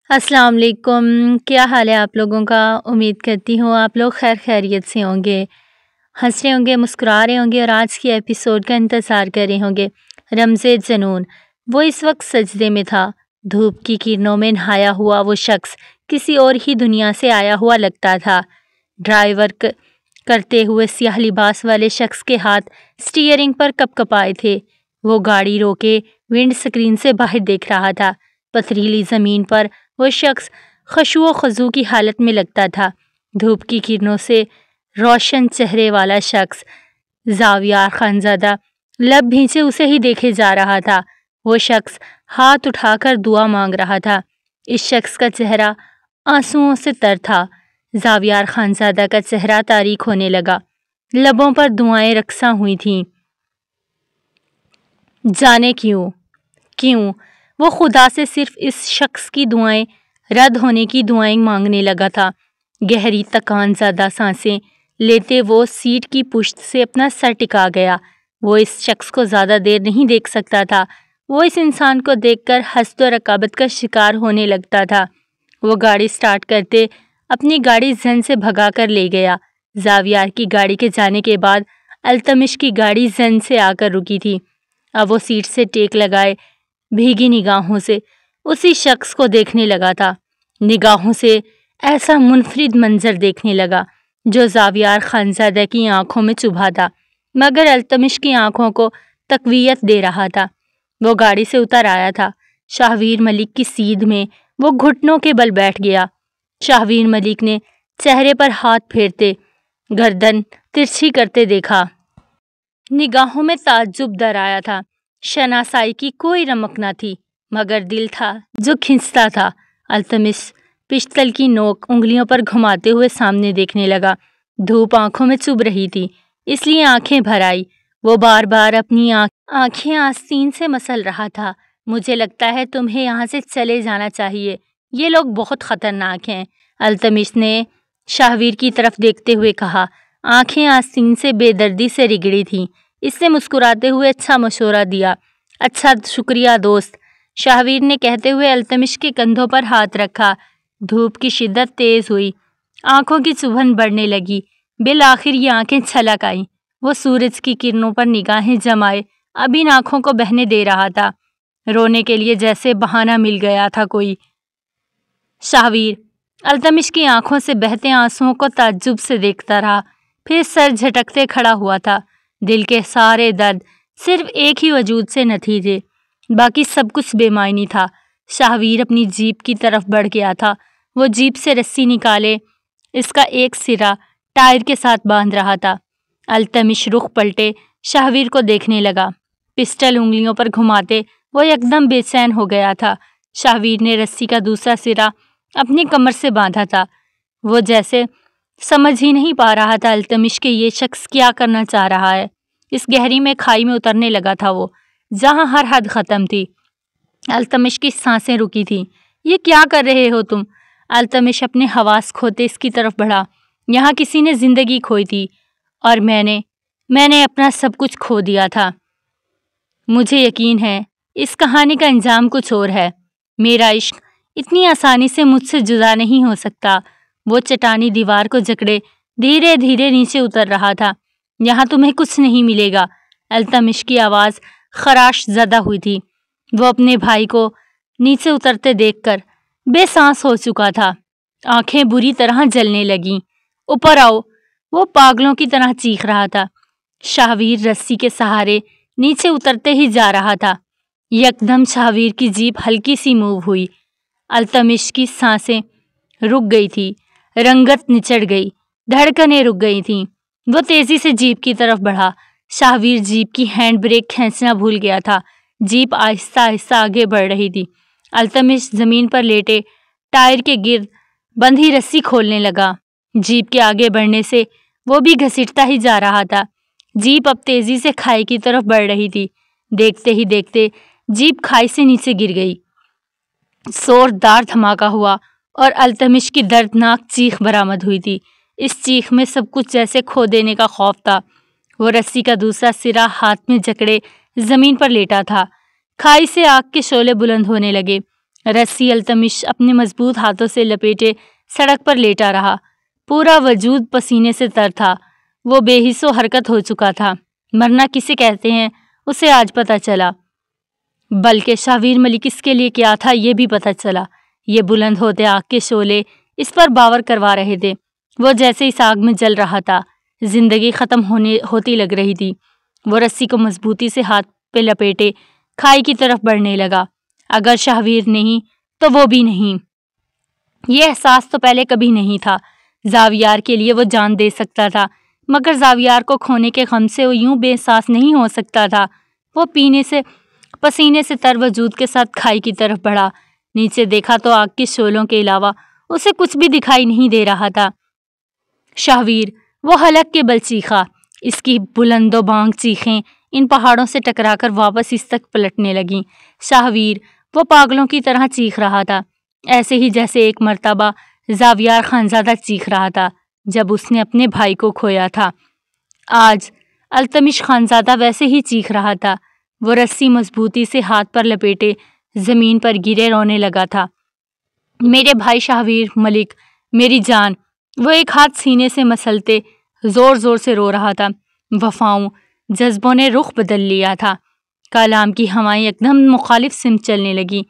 السلام علیکم، کیا حال ہے آپ لوگوں کا؟ امید کرتی ہوں آپ لوگ خیر خیریت سے ہوں گے، ہنس رہے ہوں گے، مسکرا رہے ہوں گے اور آج کی ایپیسوڈ کا انتظار کر رہے ہوں گے۔ رمز جنون۔ وہ اس وقت سجدے میں تھا۔ دھوپ کی کرنوں میں نہایا ہوا وہ شخص کسی اور ہی دنیا سے آیا ہوا لگتا تھا۔ ڈرائیور کرتے ہوئے سیاہ لباس والے شخص کے ہاتھ سٹیئرنگ پر کپ کپائے تھے۔ وہ گاڑی روکے ونڈ سکرین سے باہر دیکھ رہا تھا۔ پتھریلی زمین پر وہ شخص خشوع و خضوع کی حالت میں لگتا تھا۔ دھوپ کی کرنوں سے روشن چہرے والا شخص زاویار خانزادہ لب بھینچے اسے ہی دیکھے جا رہا تھا۔ وہ شخص ہاتھ اٹھا کر دعا مانگ رہا تھا۔ اس شخص کا چہرہ آنسوؤں سے تر تھا۔ زاویار خانزادہ کا چہرہ تاریک ہونے لگا۔ لبوں پر دعائیں رقصاں ہوئی تھیں۔ جانے کیوں وہ خدا سے صرف اس شخص کی دعائیں رد ہونے کی دعائیں مانگنے لگا تھا۔ گہری تکان زدہ سانسیں لیتے وہ سیٹ کی پشت سے اپنا سر ٹکا گیا۔ وہ اس شخص کو زیادہ دیر نہیں دیکھ سکتا تھا۔ وہ اس انسان کو دیکھ کر حسد و رقابت کا شکار ہونے لگتا تھا۔ وہ گاڑی سٹارٹ کرتے اپنی گاڑی زن سے بھگا کر لے گیا۔ زاویار کی گاڑی کے جانے کے بعد التمش کی گاڑی زن سے آ کر رکی تھی۔ اب وہ سیٹ سے ٹیک لگائے بھیگی نگاہوں سے اسی شخص کو دیکھنے لگا تھا۔ نگاہوں سے ایسا منفرد منظر دیکھنے لگا جو زاویار خانزادہ کی آنکھوں میں چبھا تھا مگر التمش کی آنکھوں کو تقویت دے رہا تھا۔ وہ گاڑی سے اتر آیا تھا۔ شاہویر ملک کی سیدھ میں وہ گھٹنوں کے بل بیٹھ گیا۔ شاہویر ملک نے چہرے پر ہاتھ پھیرتے گردن ترچھی کرتے دیکھا۔ نگاہوں میں تعجب در آیا تھا۔ شناسائی کی کوئی رمق نہ تھی مگر دل تھا جو کھنچتا تھا۔ التمش پشتل کی نوک انگلیوں پر گھماتے ہوئے سامنے دیکھنے لگا۔ دھوپ آنکھوں میں چبھ رہی تھی اس لیے آنکھیں بھر آئی۔ وہ بار بار اپنی آنکھیں آستین سے مسل رہا تھا۔ مجھے لگتا ہے تمہیں یہاں سے چلے جانا چاہیے، یہ لوگ بہت خطرناک ہیں، التمش نے شاہویر کی طرف دیکھتے ہوئے کہا۔ آنکھیں آستین سے بے دردی سے رگڑی تھیں۔ اس نے مسکراتے ہوئے اچھا مشورہ دیا۔ اچھا شکریہ دوست، شاہویر نے کہتے ہوئے التمش کے کندھوں پر ہاتھ رکھا۔ دھوپ کی شدت تیز ہوئی، آنکھوں کی چبھن بڑھنے لگی۔ بالآخر یہ آنکھیں چھلک آئیں۔ وہ سورج کی کرنوں پر نگاہیں جمائے اب ان آنکھوں کو بہنے دے رہا تھا۔ رونے کے لیے جیسے بہانہ مل گیا تھا کوئی۔ شاہویر التمش کی آنکھوں سے بہتے آنسوؤں کو تعجب سے دیکھتا رہا، پھر سر جھٹکتے کھڑا ہوا تھا۔ دل کے سارے درد صرف ایک ہی وجود سے نتھی تھے، باقی سب کچھ بے معنی تھا۔ شاہویر اپنی جیپ کی طرف بڑھ گیا تھا۔ وہ جیپ سے رسی نکالے اس کا ایک سرا ٹائر کے ساتھ باندھ رہا تھا۔ التمش رخ پلٹے شاہویر کو دیکھنے لگا۔ پسٹل انگلیوں پر گھماتے وہ یکدم بے چین ہو گیا تھا۔ شاہویر نے رسی کا دوسرا سرا اپنی کمر سے باندھا تھا۔ وہ جیسے سمجھ ہی نہیں پا رہا تھا التمش کہ یہ شخص کیا کرنا چاہ رہا ہے۔ اس گہری میں کھائی میں اترنے لگا تھا وہ، جہاں ہر حد ختم تھی۔ التمش کی سانسیں رکی تھیں۔ یہ کیا کر رہے ہو تم؟ التمش اپنے حواس کھوتے اس کی طرف بڑھا۔ یہاں کسی نے زندگی کھوئی تھی اور میں نے اپنا سب کچھ کھو دیا تھا۔ مجھے یقین ہے اس کہانی کا انجام کچھ اور ہے۔ میرا عشق اتنی آسانی سے مجھ سے جدا نہیں ہو سکتا۔ وہ چٹانی دیوار کو جکڑے دھیرے دھیرے نیچے اتر رہا تھا۔ یہاں تمہیں کچھ نہیں ملے گا۔ التمش کی آواز خراش زدہ ہوئی تھی۔ وہ اپنے بھائی کو نیچے اترتے دیکھ کر بے سانس ہو چکا تھا۔ آنکھیں بری طرح جلنے لگیں۔ اوپر آؤ، وہ پاگلوں کی طرح چیخ رہا تھا۔ شاہویر رسی کے سہارے نیچے اترتے ہی جا رہا تھا۔ یکدم شاہویر کی جیپ ہلکی سی موو ہوئی۔ التمش کی سانسیں رک گئی تھی، رنگت نچڑ گئی، دھڑکنیں رک گئی تھیں۔ وہ تیزی سے جیپ کی طرف بڑھا۔ شاہویر جیپ کی ہینڈ بریک کھینچنا بھول گیا تھا۔ جیپ آہستہ آہستہ آگے بڑھ رہی تھی۔ التمش زمین پر لیٹے ٹائر کے گرد بندھی رسی کھولنے لگا۔ جیپ کے آگے بڑھنے سے وہ بھی گھسیٹتا ہی جا رہا تھا۔ جیپ اب تیزی سے کھائی کی طرف بڑھ رہی تھی۔ دیکھتے ہی دیکھتے جیپ کھائی سے نیچے گر گئی۔ زوردار دھماکہ ہوا اور التمش کی دردناک چیخ برآمد ہوئی تھی۔ اس چیخ میں سب کچھ جیسے کھو دینے کا خوف تھا۔ وہ رسی کا دوسرا سرا ہاتھ میں جکڑے زمین پر لیٹا تھا۔ کھائی سے آگ کے شعلے بلند ہونے لگے۔ رسی التمش اپنے مضبوط ہاتھوں سے لپیٹے سڑک پر لیٹا رہا۔ پورا وجود پسینے سے تر تھا۔ وہ بے حس و حرکت ہو چکا تھا۔ مرنا کسے کہتے ہیں اسے آج پتہ چلا، بلکہ شاہویر ملک اس کے لیے کیا تھا یہ بھی پتہ چلا۔ یہ بلند ہوتے آگ کے شعلے اس پر باور کروا رہے تھے۔ وہ جیسے اس آگ میں جل رہا تھا، زندگی ختم ہوتی لگ رہی تھی۔ وہ رسی کو مضبوطی سے ہاتھ پہ لپیٹے کھائی کی طرف بڑھنے لگا۔ اگر شاہویر نہیں تو وہ بھی نہیں۔ یہ احساس تو پہلے کبھی نہیں تھا۔ زاویار کے لیے وہ جان دے سکتا تھا، مگر زاویار کو کھونے کے غم سے وہ یوں بے احساس نہیں ہو سکتا تھا۔ وہ پسینے سے تر وجود کے ساتھ کھائی کی طرف بڑھا۔ نیچے دیکھا تو آگ کے شعلوں کے علاوہ اسے کچھ بھی دکھائی نہیں دے رہا تھا۔ شاہویر، وہ حلق کے بل چیخا۔ اس کی بلند و بانگ چیخیں ان پہاڑوں سے ٹکرا کر واپس اس تک پلٹنے لگیں۔ شاہویر، وہ پاگلوں کی طرح چیخ رہا تھا، ایسے ہی جیسے ایک مرتبہ زاویار خانزادہ چیخ رہا تھا جب اس نے اپنے بھائی کو کھویا تھا۔ آج التمش خانزادہ ویسے ہی چیخ رہا تھا۔ وہ رسی مضبوطی سے ہاتھ پر لپیٹے زمین پر گرے رونے لگا تھا۔ میرے بھائی شاہویر ملک، میری جان! وہ ایک ہاتھ سینے سے مسلتے زور زور سے رو رہا تھا۔ وفاؤں، جذبوں نے رخ بدل لیا تھا۔ کلام کی ہوائیں یکدم مخالف سمت چلنے لگیں۔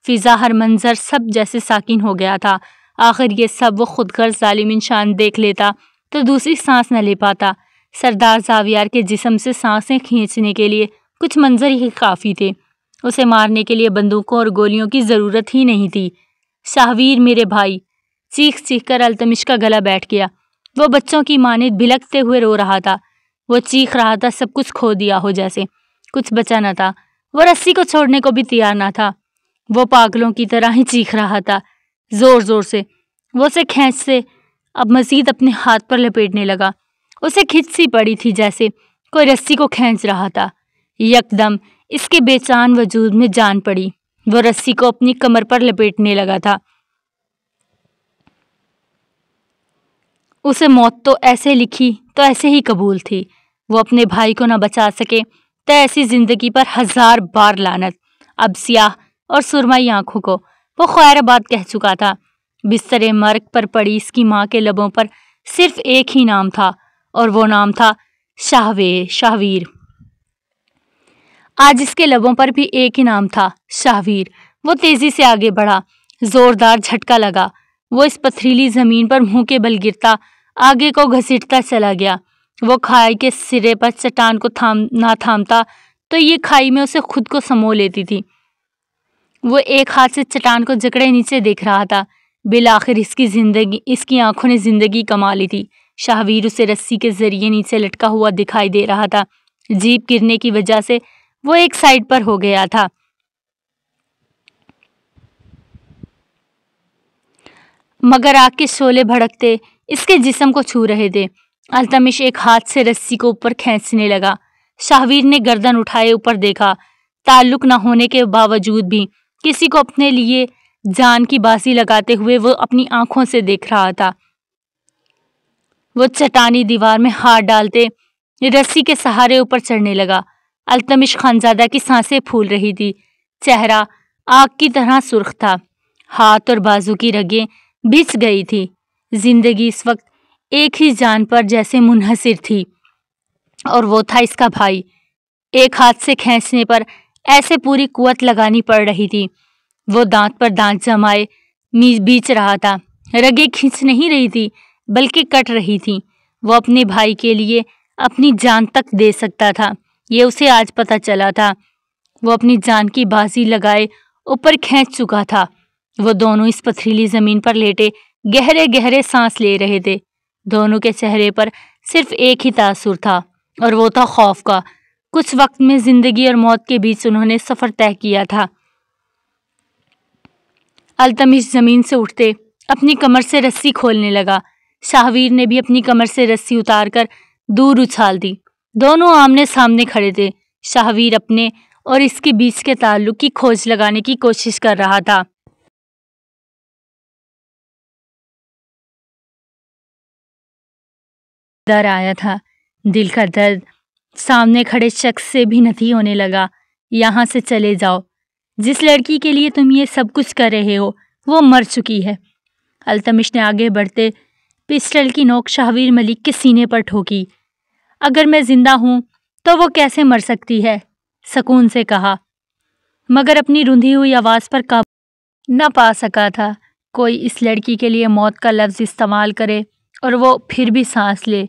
فضا، ہر منظر سب جیسے ساکن ہو گیا تھا۔ آخر یہ سب وہ خود غرض ظالم انسان دیکھ لیتا تو دوسری سانس نہ لے پاتا۔ سردار زاویار کے جسم سے سانسیں کھینچنے کے لیے کچھ منظر ہی کافی تھے۔ اسے مارنے کے لیے بندوقوں اور گولیوں کی ضرورت ہی نہیں تھی۔ شاہویر، میرے بھائی! چیخ چیخ کر التمش کا گلا بیٹھ گیا۔ وہ بچوں کی مانند بھلکتے ہوئے رو رہا تھا۔ وہ چیخ رہا تھا سب کچھ کھو دیا ہو جیسے، کچھ بچا نہ تھا۔ وہ رسی کو چھوڑنے کو بھی تیار نہ تھا۔ وہ پاگلوں کی طرح ہی چیخ رہا تھا، زور زور سے۔ وہ اسے کھینچ سے اب مزید اپنے ہاتھ پر لپیٹنے لگا۔ اسے کھچ سی پڑی تھی جیسے کوئی رسی کو کھینچ رہا تھا۔ یکدم اس کے بے چان وجود میں جان پڑی۔ وہ رسی کو اپنی کمر پر لپیٹنے لگا تھا۔ اسے موت تو ایسے لکھی تو ایسے ہی قبول تھی۔ وہ اپنے بھائی کو نہ بچا سکے تو ایسی زندگی پر 1000 بار لعنت۔ اب سیاہ اور سرمئی آنکھوں کو وہ خیر آباد کہہ چکا تھا۔ بستر مرگ پر پڑی اس کی ماں کے لبوں پر صرف ایک ہی نام تھا، اور وہ نام تھا شاہویر۔ آج اس کے لبوں پر بھی ایک ہی نام تھا، شاہویر۔ وہ تیزی سے آگے بڑھا، زوردار جھٹکا لگا۔ وہ اس پتھریلی زمین پر منہ کے بل گرتا آگے کو گھسیٹتا چلا گیا۔ وہ کھائی کے سرے پر چٹان کو نہ تھامتا تو یہ کھائی میں اسے خود کو سمو لیتی تھی۔ وہ ایک ہاتھ سے چٹان کو جکڑے نیچے دیکھ رہا تھا۔ بالآخر اس کی آنکھوں نے زندگی کما لی تھی۔ شاہویر اسے رسی کے ذریعے نیچے لٹکا ہوا دکھائی دے رہا تھا۔ جیپ گرنے کی وجہ سے وہ ایک سائیڈ پر ہو گیا تھا۔ مگر آگ کے شعلے بھڑکتے اس کے جسم کو چھو رہے تھے۔ التمش ایک ہاتھ سے رسی کو اوپر کھینچنے لگا۔ شاہویر نے گردن اٹھائے اوپر دیکھا۔ تعلق نہ ہونے کے باوجود بھی کسی کو اپنے لیے جان کی بازی لگاتے ہوئے وہ اپنی آنکھوں سے دیکھ رہا تھا۔ وہ چٹانی دیوار میں ہاتھ ڈالتے رسی کے سہارے اوپر چڑھنے لگا۔ التمش خانزادہ کی سانسیں پھول رہی تھی۔ چہرہ آگ کی طرح سرخ تھا۔ ہاتھ اور بازو کی رگیں بھیج گئی تھی۔ زندگی اس وقت ایک ہی جان پر جیسے منحصر تھی، اور وہ تھا اس کا بھائی۔ ایک ہاتھ سے کھینچنے پر ایسے پوری قوت لگانی پڑ رہی تھی۔ وہ دانت پر دانت جمائے بیچ رہا تھا۔ رگیں کھینچ نہیں رہی تھی بلکہ کٹ رہی تھی۔ وہ اپنے بھائی کے لیے اپنی جان تک دے سکتا تھا، یہ اسے آج پتہ چلا تھا۔ وہ اپنی جان کی بازی لگائے اوپر کھینچ چکا تھا۔ وہ دونوں اس پتھریلی زمین پر لیٹے گہرے گہرے سانس لے رہے تھے۔ دونوں کے چہرے پر صرف ایک ہی تاثر تھا، اور وہ تھا خوف کا۔ کچھ وقت میں زندگی اور موت کے بیچ انہوں نے سفر طے کیا تھا۔ التمش زمین سے اٹھتے اپنی کمر سے رسی کھولنے لگا۔ شاہویر نے بھی اپنی کمر سے رسی اتار کر دور اچھال دی۔ دونوں آمنے سامنے کھڑے تھے۔ شاہویر اپنے اور اس کے بیچ کے تعلق کی کھوج لگانے کی کوشش کر رہا تھا۔ در آیا تھا، دل کا درد سامنے کھڑے شخص سے بھی نتھی ہونے لگا۔ یہاں سے چلے جاؤ، جس لڑکی کے لیے تم یہ سب کچھ کر رہے ہو وہ مر چکی ہے۔ التمش نے آگے بڑھتے پسٹل کی نوک شاہویر ملک کے سینے پر ٹھوکی۔ اگر میں زندہ ہوں تو وہ کیسے مر سکتی ہے؟ سکون سے کہا، مگر اپنی رندھی ہوئی آواز پر قابو نہ پا سکا تھا۔ کوئی اس لڑکی کے لیے موت کا لفظ استعمال کرے اور وہ پھر بھی سانس لے،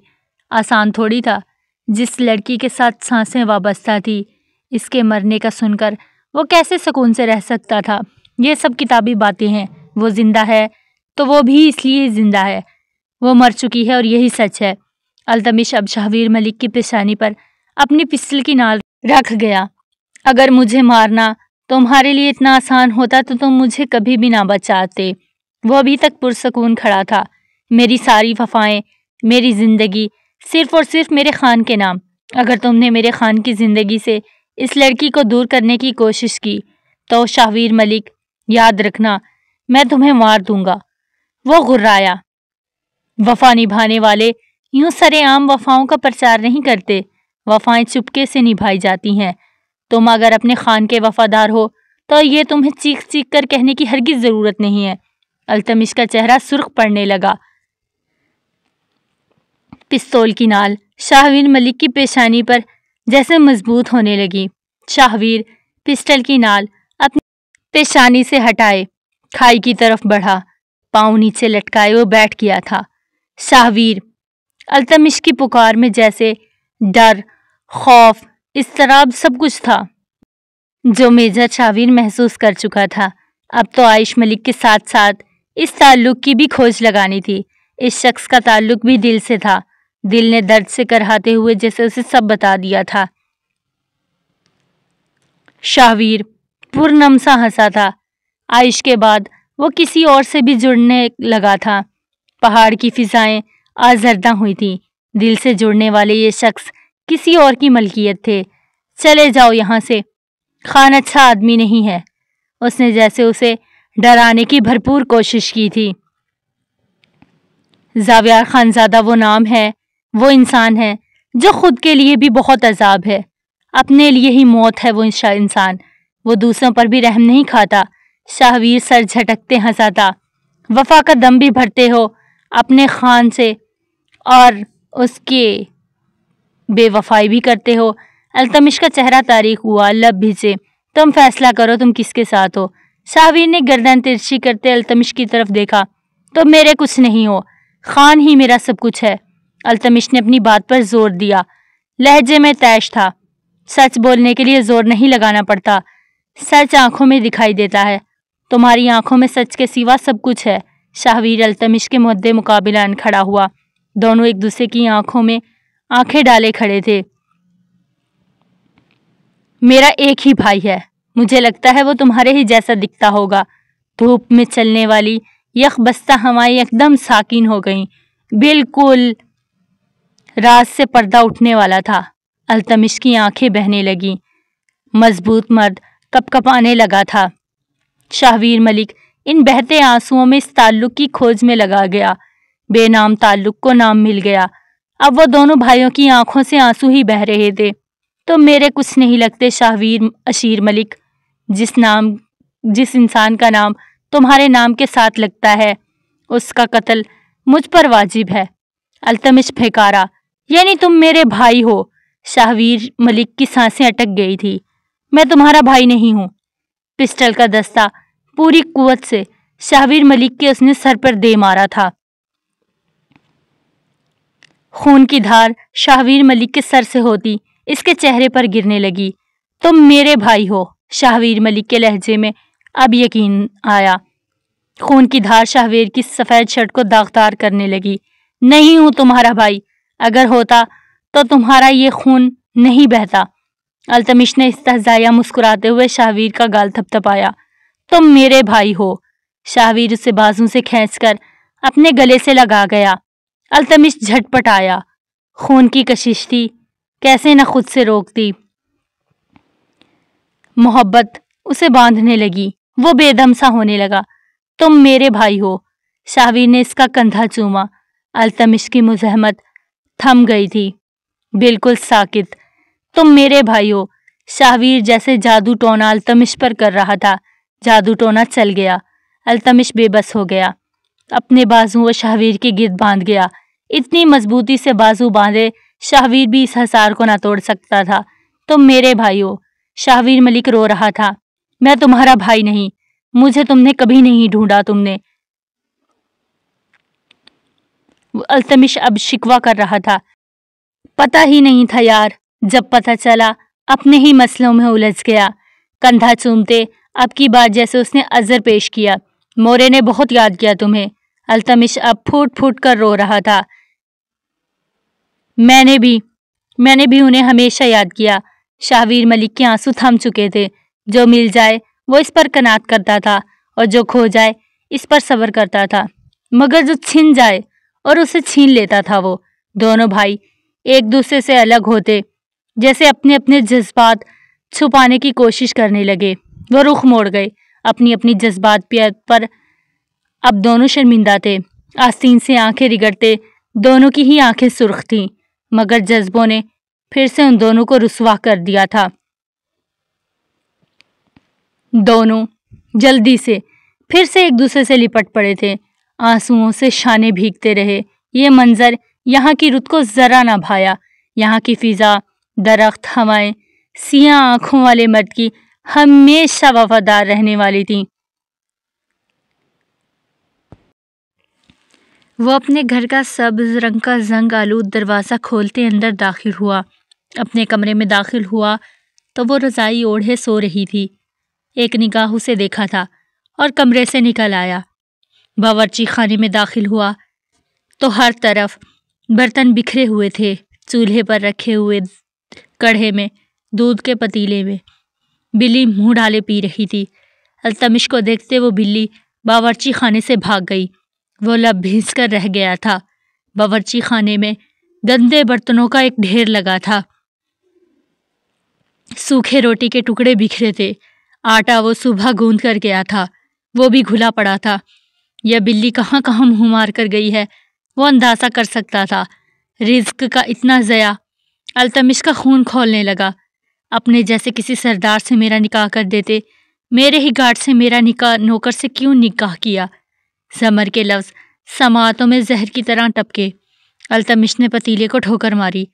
آسان تھوڑی تھا۔ جس لڑکی کے ساتھ سانسیں وابستہ تھی، اس کے مرنے کا سن کر وہ کیسے سکون سے رہ سکتا تھا؟ یہ سب کتابی باتیں ہیں۔ وہ زندہ ہے تو وہ بھی اس لیے زندہ ہے، وہ مر چکی ہے اور یہی سچ ہے۔ التمش اب شاہویر ملک کی پیشانی پر اپنی پسٹل کی نال رکھ گیا۔ اگر مجھے مارنا تمہارے لیے اتنا آسان ہوتا تو تم مجھے کبھی بھی نہ بچاتے۔ وہ ابھی تک پرسکون کھڑا تھا۔ میری ساری وفائیں، میری زندگی صرف اور صرف میرے خان کے نام۔ اگر تم نے میرے خان کی زندگی سے اس لڑکی کو دور کرنے کی کوشش کی تو شاہویر ملک یاد رکھنا میں تمہیں مار دوں گا۔ وہ غرایا، وفا نبھانے والے یوں سرے عام وفاؤں کا پرچار نہیں کرتے، وفائیں چپکے سے نبھائی جاتی ہیں۔ تم اگر اپنے خان کے وفادار ہو تو یہ تمہیں چیخ چیخ کر کہنے کی ہرگز ضرورت نہیں ہے۔ التمش کا چہرہ سرخ پڑنے لگا۔ پستول کی نال شاہویر ملک کی پیشانی پر جیسے مضبوط ہونے لگی۔ شاہویر پسٹل کی نال اپنی پیشانی سے ہٹائے کھائی کی طرف بڑھا، پاؤں نیچے لٹکائے وہ بیٹھ گیا تھا۔ شاہویر، التمش کی پکار میں جیسے ڈر، خوف، اضطراب سب کچھ تھا جو میجر شاہویر محسوس کر چکا تھا۔ اب تو عائش ملک کے ساتھ ساتھ اس تعلق کی بھی کھوج لگانی تھی۔ اس شخص کا تعلق بھی دل سے تھا۔ دل نے درد سے کرہاتے ہوئے جیسے اسے سب بتا دیا تھا۔ شاہویر پرنم سا ہنسا تھا۔ عائش کے بعد وہ کسی اور سے بھی جڑنے لگا تھا۔ پہاڑ کی فضائیں آزردہ ہوئی تھیں۔ دل سے جڑنے والے یہ شخص کسی اور کی ملکیت تھے۔ چلے جاؤ یہاں سے، خان اچھا آدمی نہیں ہے۔ اس نے جیسے اسے ڈرانے کی بھرپور کوشش کی تھی۔ زاویار خانزادہ وہ نام ہے، وہ انسان ہے جو خود کے لیے بھی بہت عذاب ہے، اپنے لیے ہی موت ہے۔ وہ انسان، وہ دوسروں پر بھی رحم نہیں کھاتا۔ شاہویر سر جھٹکتے ہنسا تھا۔ وفا کا دم بھی بھرتے ہو اپنے خان سے اور اس کے بے وفائی بھی کرتے ہو۔ التمش کا چہرہ تاریک ہوا، لب بھیجے۔ تم فیصلہ کرو تم کس کے ساتھ ہو۔ شاہویر نے گردن ترچھی کرتے التمش کی طرف دیکھا۔ تم میرے کچھ نہیں ہو، خان ہی میرا سب کچھ ہے۔ التمش نے اپنی بات پر زور دیا، لہجے میں طیش تھا۔ سچ بولنے کے لیے زور نہیں لگانا پڑتا، سچ آنکھوں میں دکھائی دیتا ہے۔ تمہاری آنکھوں میں سچ کے سوا سب کچھ ہے۔ شاہویر التمش کے مدِ مقابلان کھڑا ہوا۔ دونوں ایک دوسرے کی آنکھوں میں آنکھیں ڈالے کھڑے تھے۔ میرا ایک ہی بھائی ہے، مجھے لگتا ہے وہ تمہارے ہی جیسا دکھتا ہوگا۔ دھوپ میں چلنے والی یخ بستہ ہوائیں یکدم ساکن ہو گئیں، بالکل راز سے پردہ اٹھنے والا تھا۔ التمش کی آنکھیں بہنے لگیں، مضبوط مرد کپ کپانے لگا تھا۔ شاہویر ملک ان بہتے آنسوؤں میں اس تعلق کی کھوج میں لگا گیا۔ بے نام تعلق کو نام مل گیا۔ اب وہ دونوں بھائیوں کی آنکھوں سے آنسو ہی بہہ رہے تھے۔ تو میرے کچھ نہیں لگتے شاہویر اشیر ملک، جس انسان کا نام تمہارے نام کے ساتھ لگتا ہے اس کا قتل مجھ پر واجب ہے۔ التمش پھینکارا، یعنی تم میرے بھائی ہو؟ شاہویر ملک کی سانسیں اٹک گئی تھی۔ میں تمہارا بھائی نہیں ہوں۔ پسٹل کا دستہ پوری قوت سے شاہویر ملک کے اس نے سر پر دے مارا تھا۔ خون کی دھار شاہویر ملک کے سر سے ہوتی اس کے چہرے پر گرنے لگی۔ تم میرے بھائی ہو؟ شاہویر ملک کے لہجے میں اب یقین آیا۔ خون کی دھار شاہویر کی سفید شرٹ کو داغدار کرنے لگی۔ نہیں ہوں تمہارا بھائی، اگر ہوتا تو تمہارا یہ خون نہیں بہتا۔ التمش نے استہزائیہ مسکراتے ہوئے شاہویر کا گال تھپ تھپایا۔ تم میرے بھائی ہو؟ شاہویر اسے بازو سے کھینچ کر اپنے گلے سے لگا گیا۔ التمش جھٹپٹ آیا۔ خون کی کشش تھی، کیسے نہ خود سے روکتی۔ محبت اسے باندھنے لگی، وہ بے دم سا ہونے لگا۔ تم میرے بھائی ہو؟ شاہویر نے اس کا کندھا چوما۔ التمش کی مزاحمت تھم گئی تھی، بالکل ساکت۔ تم میرے بھائی ہو؟ شاہویر جیسے جادو ٹونا التمش پر کر رہا تھا۔ جادو ٹونا چل گیا۔ التمش بے بس ہو گیا، اپنے بازو وہ شاہویر کے گرد باندھ گیا۔ اتنی مضبوطی سے بازو باندھے شاہویر بھی اس حصار کو نہ توڑ سکتا تھا۔ تم میرے بھائی ہو، شاہویر ملک رو رہا تھا۔ میں تمہارا بھائی نہیں، مجھے تم نے کبھی نہیں ڈھونڈا، تم نے۔ التمش اب شکوہ کر رہا تھا۔ پتہ ہی نہیں تھا یار، جب پتہ چلا اپنے ہی مسئلوں میں الجھ گیا۔ کندھا چومتے اب کی بات جیسے اس نے عذر پیش کیا۔ مورے نے بہت یاد کیا تمہیں۔ التمش اب پھوٹ پھوٹ کر رو رہا تھا۔ میں نے بھی انہیں ہمیشہ یاد کیا۔ شاہویر ملک کے آنسو تھم چکے تھے۔ جو مل جائے وہ اس پر قناعت کرتا تھا اور جو کھو جائے اس پر صبر کرتا تھا، مگر جو چھن جائے اور اسے چھین لیتا تھا وہ۔ دونوں بھائی ایک دوسرے سے الگ ہوتے جیسے اپنے اپنے جذبات چھپانے کی کوشش کرنے لگے۔ وہ رخ موڑ گئے اپنی اپنی جذبات پر۔ اب دونوں شرمندہ تھے، آستین سے آنکھیں رگڑتے دونوں کی ہی آنکھیں سرخ تھیں، مگر جذبوں نے پھر سے ان دونوں کو رسوا کر دیا تھا۔ دونوں جلدی سے پھر سے ایک دوسرے سے لپٹ پڑے تھے، آنسوؤں سے شانے بھیگتے رہے۔ یہ منظر یہاں کی رت کو ذرا نہ بھایا۔ یہاں کی فضا، درخت، ہوائیں سیاہ آنکھوں والے مرد کی ہمیشہ وفادار رہنے والی تھیں۔ وہ اپنے گھر کا سبز رنگ کا زنگ آلود دروازہ کھولتے اندر داخل ہوا۔ اپنے کمرے میں داخل ہوا تو وہ رضائی اوڑھے سو رہی تھی۔ ایک نگاہ اسے دیکھا تھا اور کمرے سے نکل آیا۔ باورچی خانے میں داخل ہوا تو ہر طرف برتن بکھرے ہوئے تھے، چولہے پر رکھے ہوئے کڑھے میں، دودھ کے پتیلے میں۔ بلی منہ ڈالے پی رہی تھی۔ التمش کو دیکھتے وہ بلی باورچی خانے سے بھاگ گئی۔ وہ لب بھینس کر رہ گیا تھا۔ باورچی خانے میں گندے برتنوں کا ایک ڈھیر لگا تھا۔ سوکھے روٹی کے ٹکڑے بکھرے تھے۔ آٹا وہ صبح گوندھ کر گیا تھا، وہ بھی گھلا پڑا تھا۔ یہ بلی کہاں کہاں منہ مار کر گئی ہے وہ اندازہ کر سکتا تھا۔ رزق کا اتنا ضیاع، التمش کا خون کھولنے لگا۔ اپنے جیسے کسی سردار سے میرا نکاح کر دیتے، میرے ہی گارڈ سے میرا نکاح نوکر سے کیوں نکاح کیا؟ زمر کے لفظ سماعتوں میں زہر کی طرح ٹپکے۔ التمش نے پتیلے کو ٹھوکر ماری۔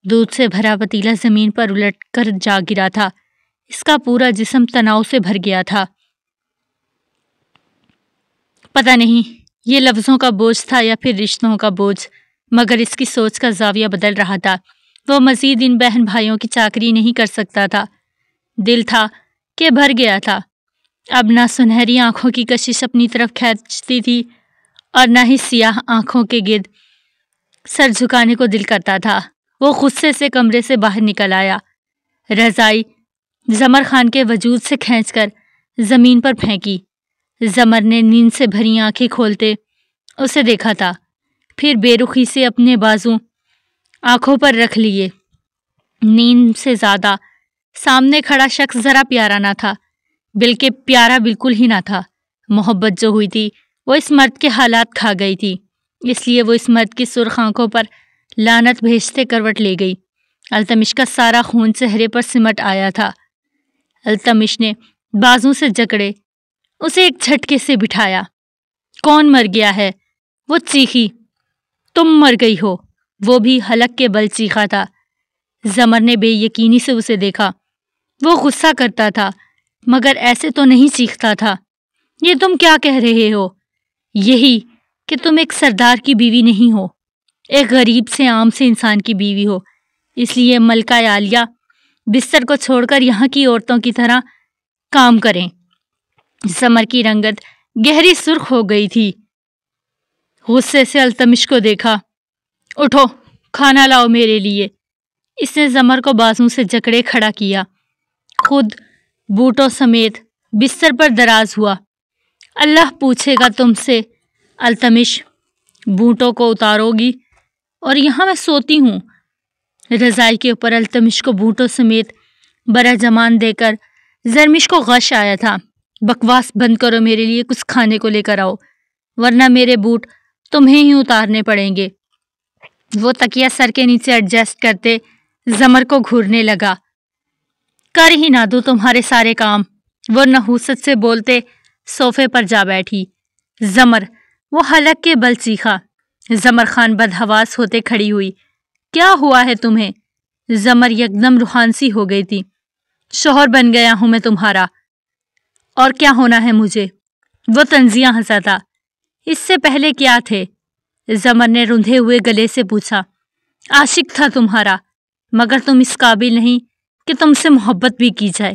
دودھ سے بھرا پتیلا زمین پر الٹ کر جا گرا تھا۔ اس کا پورا جسم تناؤ سے بھر گیا تھا۔ پتہ نہیں یہ لفظوں کا بوجھ تھا یا پھر رشتوں کا بوجھ، مگر اس کی سوچ کا زاویہ بدل رہا تھا۔ وہ مزید ان بہن بھائیوں کی چاکری نہیں کر سکتا تھا۔ دل تھا کہ بھر گیا تھا۔ اب نہ سنہری آنکھوں کی کشش اپنی طرف کھینچتی تھی اور نہ ہی سیاہ آنکھوں کے گرد سر جھکانے کو دل کرتا تھا۔ وہ غصے سے کمرے سے باہر نکل آیا۔ رضائی زمر خان کے وجود سے کھینچ کر زمین پر پھینکی۔ زمر نے نیند سے بھری آنکھیں کھولتے اسے دیکھا تھا، پھر بے رخی سے اپنے بازو آنکھوں پر رکھ لیے۔ نیند سے زیادہ سامنے کھڑا شخص ذرا پیارا نہ تھا، بلکہ پیارا بالکل ہی نہ تھا۔ محبت جو ہوئی تھی وہ اس مرد کے حالات کھا گئی تھی، اس لیے وہ اس مرد کی سرخ آنکھوں پر لعنت بھیجتے کروٹ لے گئی۔ التمش کا سارا خون چہرے پر سمٹ آیا تھا۔ التمش نے بازو سے جکڑے اسے ایک جھٹکے سے بٹھایا۔ کون مر گیا ہے؟ وہ چیخی۔ تم مر گئی ہو۔ وہ بھی حلق کے بل چیخا تھا۔ زمر نے بے یقینی سے اسے دیکھا۔ وہ غصہ کرتا تھا مگر ایسے تو نہیں چیختا تھا۔ یہ تم کیا کہہ رہے ہو؟ یہی کہ تم ایک سردار کی بیوی نہیں ہو، ایک غریب سے عام سے انسان کی بیوی ہو، اس لیے ملکہ عالیہ بستر کو چھوڑ کر یہاں کی عورتوں کی طرح کام کریں۔ زمر کی رنگت گہری سرخ ہو گئی تھی۔ غصے سے التمش کو دیکھا۔ اٹھو، کھانا لاؤ میرے لیے۔ اس نے زمر کو بازو سے جکڑے کھڑا کیا، خود بوٹوں سمیت بستر پر دراز ہوا۔ اللہ پوچھے گا تم سے التمش، بوٹوں کو اتارو گی؟ اور یہاں میں سوتی ہوں۔ رضائی کے اوپر التمش کو بوٹوں سمیت براجمان دے کر زرمش کو غش آیا تھا۔ بکواس بند کرو، میرے لیے کچھ کھانے کو لے کر آؤ، ورنہ میرے بوٹ تمہیں ہی اتارنے پڑیں گے۔ وہ تکیہ سر کے نیچے ایڈجسٹ کرتے زمر کو گھورنے لگا۔ کر ہی نہ دوں تمہارے سارے کام۔ وہ نحوست سے بولتے صوفے پر جا بیٹھی۔ زمر، وہ حلق کے بل چیخا۔ زمر خان بدحواس ہوتے کھڑی ہوئی۔ کیا ہوا ہے تمہیں؟ زمر یکدم روحانسی ہو گئی تھی۔ شوہر بن گیا ہوں میں تمہارا، اور کیا ہونا ہے مجھے؟ وہ طنزیہ ہنسا تھا۔ اس سے پہلے کیا تھے؟ زمر نے روندھے ہوئے گلے سے پوچھا۔ عاشق تھا تمہارا، مگر تم اس قابل نہیں کہ تم سے محبت بھی کی جائے۔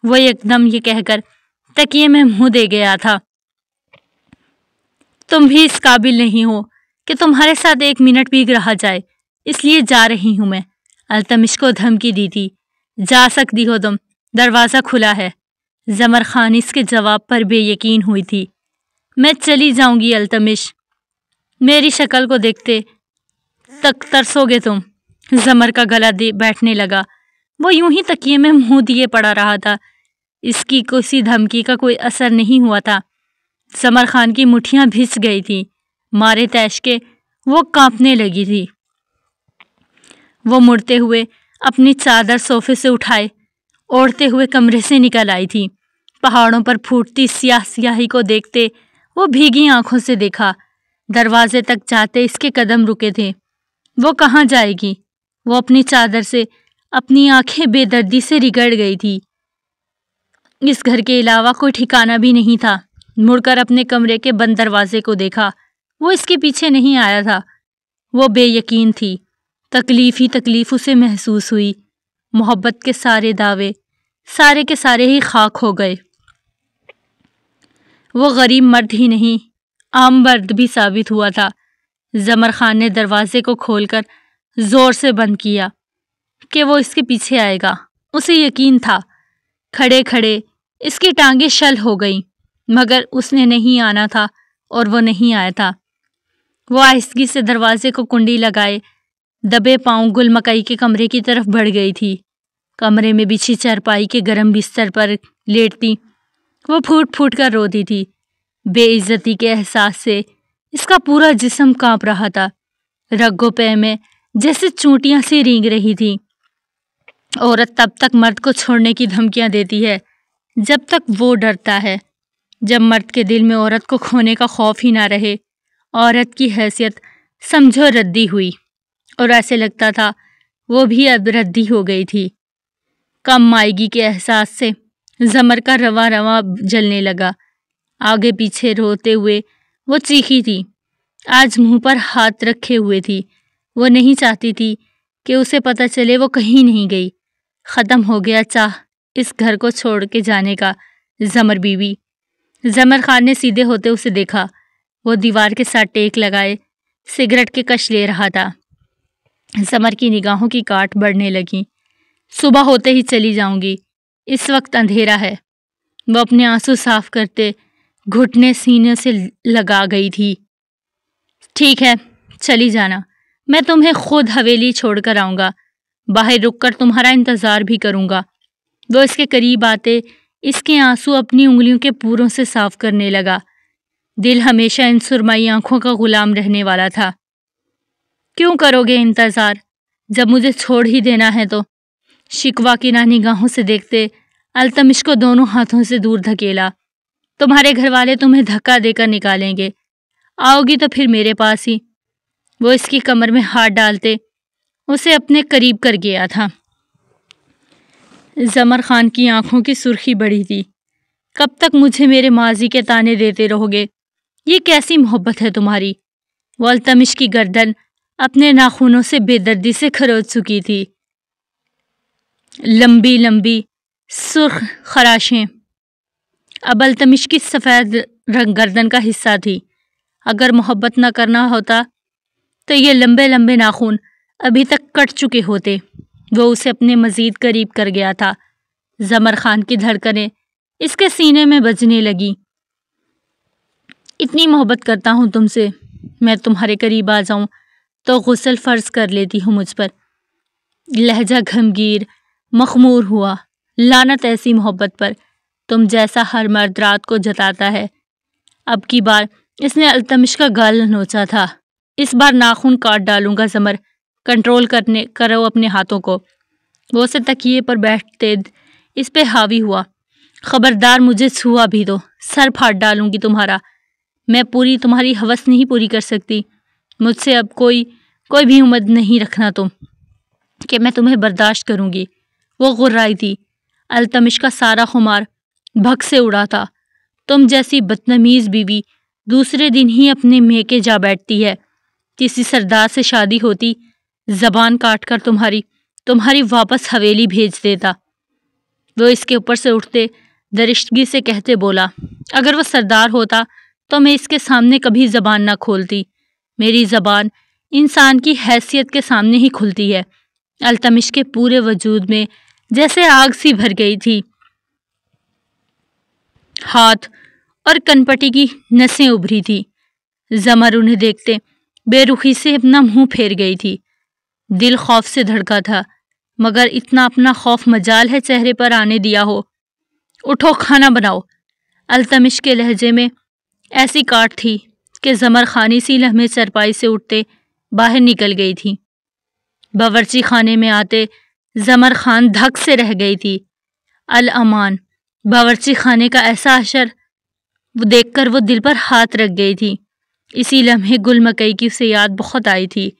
وہ یکدم یہ کہہ کر تکیے میں منہ دے گیا تھا۔ تم بھی اس قابل نہیں ہو کہ تمہارے ساتھ 1 منٹ بھی رہا جائے، اس لیے جا رہی ہوں میں۔ التمش کو دھمکی دی تھی۔ جا سکتی ہو تم، دروازہ کھلا ہے۔ زمر خان اس کے جواب پر بے یقین ہوئی تھی۔ میں چلی جاؤں گی التمش، میری شکل کو دیکھتے تک ترسو گے تم۔ زمر کا گلا بیٹھنے لگا۔ وہ یوں ہی تکیے میں منہ دیے پڑا رہا تھا۔ اس کی کسی دھمکی کا کوئی اثر نہیں ہوا تھا۔ زمر خان کی مٹھیاں بھیج گئی تھی، مارے تیش کے وہ کانپنے لگی تھی۔ وہ مڑتے ہوئے اپنی چادر صوفے سے اٹھائے اوڑھتے ہوئے کمرے سے نکل آئی تھی۔ پہاڑوں پر پھوٹتی سیاہ سیاہی کو دیکھتے وہ بھیگی آنکھوں سے دیکھا۔ دروازے تک جاتے اس کے قدم رکے تھے۔ وہ کہاں جائے گی؟ وہ اپنی چادر سے اپنی آنکھیں بے دردی سے رگڑ گئی تھی۔ اس گھر کے علاوہ کوئی ٹھکانہ بھی نہیں تھا۔ مڑ کر اپنے کمرے کے بند دروازے کو دیکھا۔ وہ اس کے پیچھے نہیں آیا تھا۔ وہ بے یقین تھی۔ تکلیف ہی تکلیف اسے محسوس ہوئی۔ محبت کے سارے دعوے سارے کے سارے ہی خاک ہو گئے۔ وہ غریب مرد ہی نہیں، عام مرد بھی ثابت ہوا تھا۔ زمر خان نے دروازے کو کھول کر زور سے بند کیا کہ وہ اس کے پیچھے آئے گا۔ اسے یقین تھا۔ کھڑے کھڑے اس کی ٹانگیں شل ہو گئیں، مگر اس نے نہیں آنا تھا اور وہ نہیں آیا تھا۔ وہ آہستگی سے دروازے کو کنڈی لگائے دبے پاؤں گل مکئی کے کمرے کی طرف بڑھ گئی تھی۔ کمرے میں بچھی چارپائی کے گرم بستر پر لیٹتی وہ پھوٹ پھوٹ کر روتی تھی۔ بے عزتی کے احساس سے اس کا پورا جسم کانپ رہا تھا۔ رگ و پے میں جیسے چونٹیاں سی رینگ رہی تھی۔ عورت تب تک مرد کو چھوڑنے کی دھمکیاں دیتی ہے جب تک وہ ڈرتا ہے۔ جب مرد کے دل میں عورت کو کھونے کا خوف ہی نہ رہے، عورت کی حیثیت سمجھو ردی ہوئی، اور ایسے لگتا تھا وہ بھی اب ردی ہو گئی تھی۔ کم مائیگی کے احساس سے زمر کا رواں رواں جلنے لگا۔ آگے پیچھے روتے ہوئے وہ چیخی تھی۔ آج منہ پر ہاتھ رکھے ہوئے تھی۔ وہ نہیں چاہتی تھی کہ اسے پتہ چلے وہ کہیں نہیں گئی۔ ختم ہو گیا چاہ اس گھر کو چھوڑ کے جانے کا۔ زمر بیوی۔ زمر خان نے سیدھے ہوتے اسے دیکھا۔ وہ دیوار کے ساتھ ٹیک لگائے سگریٹ کے کش لے رہا تھا۔ زمر کی نگاہوں کی کاٹ بڑھنے لگی۔ صبح ہوتے ہی چلی جاؤں گی، اس وقت اندھیرا ہے۔ وہ اپنے آنسو صاف کرتے گھٹنے سینے سے لگا گئی تھی۔ ٹھیک ہے، چلی جانا، میں تمہیں خود حویلی چھوڑ کر آؤں گا، باہر رک کر تمہارا انتظار بھی کروں گا۔ وہ اس کے قریب آتے اس کے آنسو اپنی انگلیوں کے پوروں سے صاف کرنے لگا۔ دل ہمیشہ ان سرمئی آنکھوں کا غلام رہنے والا تھا۔ کیوں کرو گے انتظار جب مجھے چھوڑ ہی دینا ہے تو؟ شکوہ کی نگاہوں سے دیکھتے التمش کو دونوں ہاتھوں سے دور دھکیلا۔ تمہارے گھر والے تمہیں دھکا دے کر نکالیں گے، آؤ گی تو پھر میرے پاس ہی۔ وہ اس کی کمر میں ہاتھ ڈالتے اسے اپنے قریب کر گیا تھا۔ زمر خان کی آنکھوں کی سرخی بڑھی تھی۔ کب تک مجھے میرے ماضی کے تانے دیتے رہو گے؟ یہ کیسی محبت ہے تمہاری؟ وہ التمش کی گردن اپنے ناخنوں سے بے دردی سے کھروچ چکی تھی۔ لمبی لمبی سرخ خراشیں اب التمش کی سفید رنگ گردن کا حصہ تھی۔ اگر محبت نہ کرنا ہوتا تو یہ لمبے لمبے ناخن ابھی تک کٹ چکے ہوتے۔ وہ اسے اپنے مزید قریب کر گیا تھا۔ زمر خان کی دھڑکنیں اس کے سینے میں بجنے لگی۔ اتنی محبت کرتا ہوں تم سے، میں تمہارے قریب آ جاؤں تو غسل فرض کر لیتی ہوں مجھ پر۔ لہجہ گھمگیر مخمور ہوا۔ لعنت ایسی محبت پر، تم جیسا ہر مرد رات کو جتاتا ہے۔ اب کی بار اس نے التمش کا گال نوچا تھا۔ اس بار ناخن کاٹ ڈالوں گا زمر، کنٹرول کرو اپنے ہاتھوں کو۔ وہ اسے تکیے پر بیٹھتے اس پہ حاوی ہوا۔ خبردار مجھے چھوا بھی دو، سر پھاڑ ڈالوں گی تمہارا۔ میں پوری تمہاری ہوس نہیں پوری کر سکتی۔ مجھ سے اب کوئی بھی امید نہیں رکھنا تم کہ میں تمہیں برداشت کروں گی۔ وہ غرائی تھی۔ التمش کا سارا خمار بھگ سے اڑا تھا۔ تم جیسی بدتمیز بیوی دوسرے دن ہی اپنے میکے جا بیٹھتی ہے۔ کسی سردار سے شادی ہوتی، زبان کاٹ کر تمہاری واپس حویلی بھیج دیتا۔ وہ اس کے اوپر سے اٹھتے درشتگی سے کہتے بولا، اگر وہ سردار ہوتا تو میں اس کے سامنے کبھی زبان نہ کھولتی۔ میری زبان انسان کی حیثیت کے سامنے ہی کھلتی ہے۔ التمش کے پورے وجود میں جیسے آگ سی بھر گئی تھی۔ ہاتھ اور کنپٹی کی نسیں ابھری تھی۔ زمر انہیں دیکھتے بے رخی سے اپنا منہ پھیر گئی تھی۔ دل خوف سے دھڑکا تھا، مگر اتنا اپنا خوف مجال ہے چہرے پر آنے دیا ہو۔ اٹھو، کھانا بناؤ۔ التمش کے لہجے میں ایسی کاٹ تھی کہ زمر خان اسی لمحے چرپائی سے اٹھتے باہر نکل گئی تھی۔ باورچی خانے میں آتے زمر خان دھک سے رہ گئی تھی۔ الامان باورچی خانے کا ایسا حشر دیکھ کر وہ دل پر ہاتھ رکھ گئی تھی۔ اسی لمحے گل مکئی کی اسے یاد بہت آئی تھی۔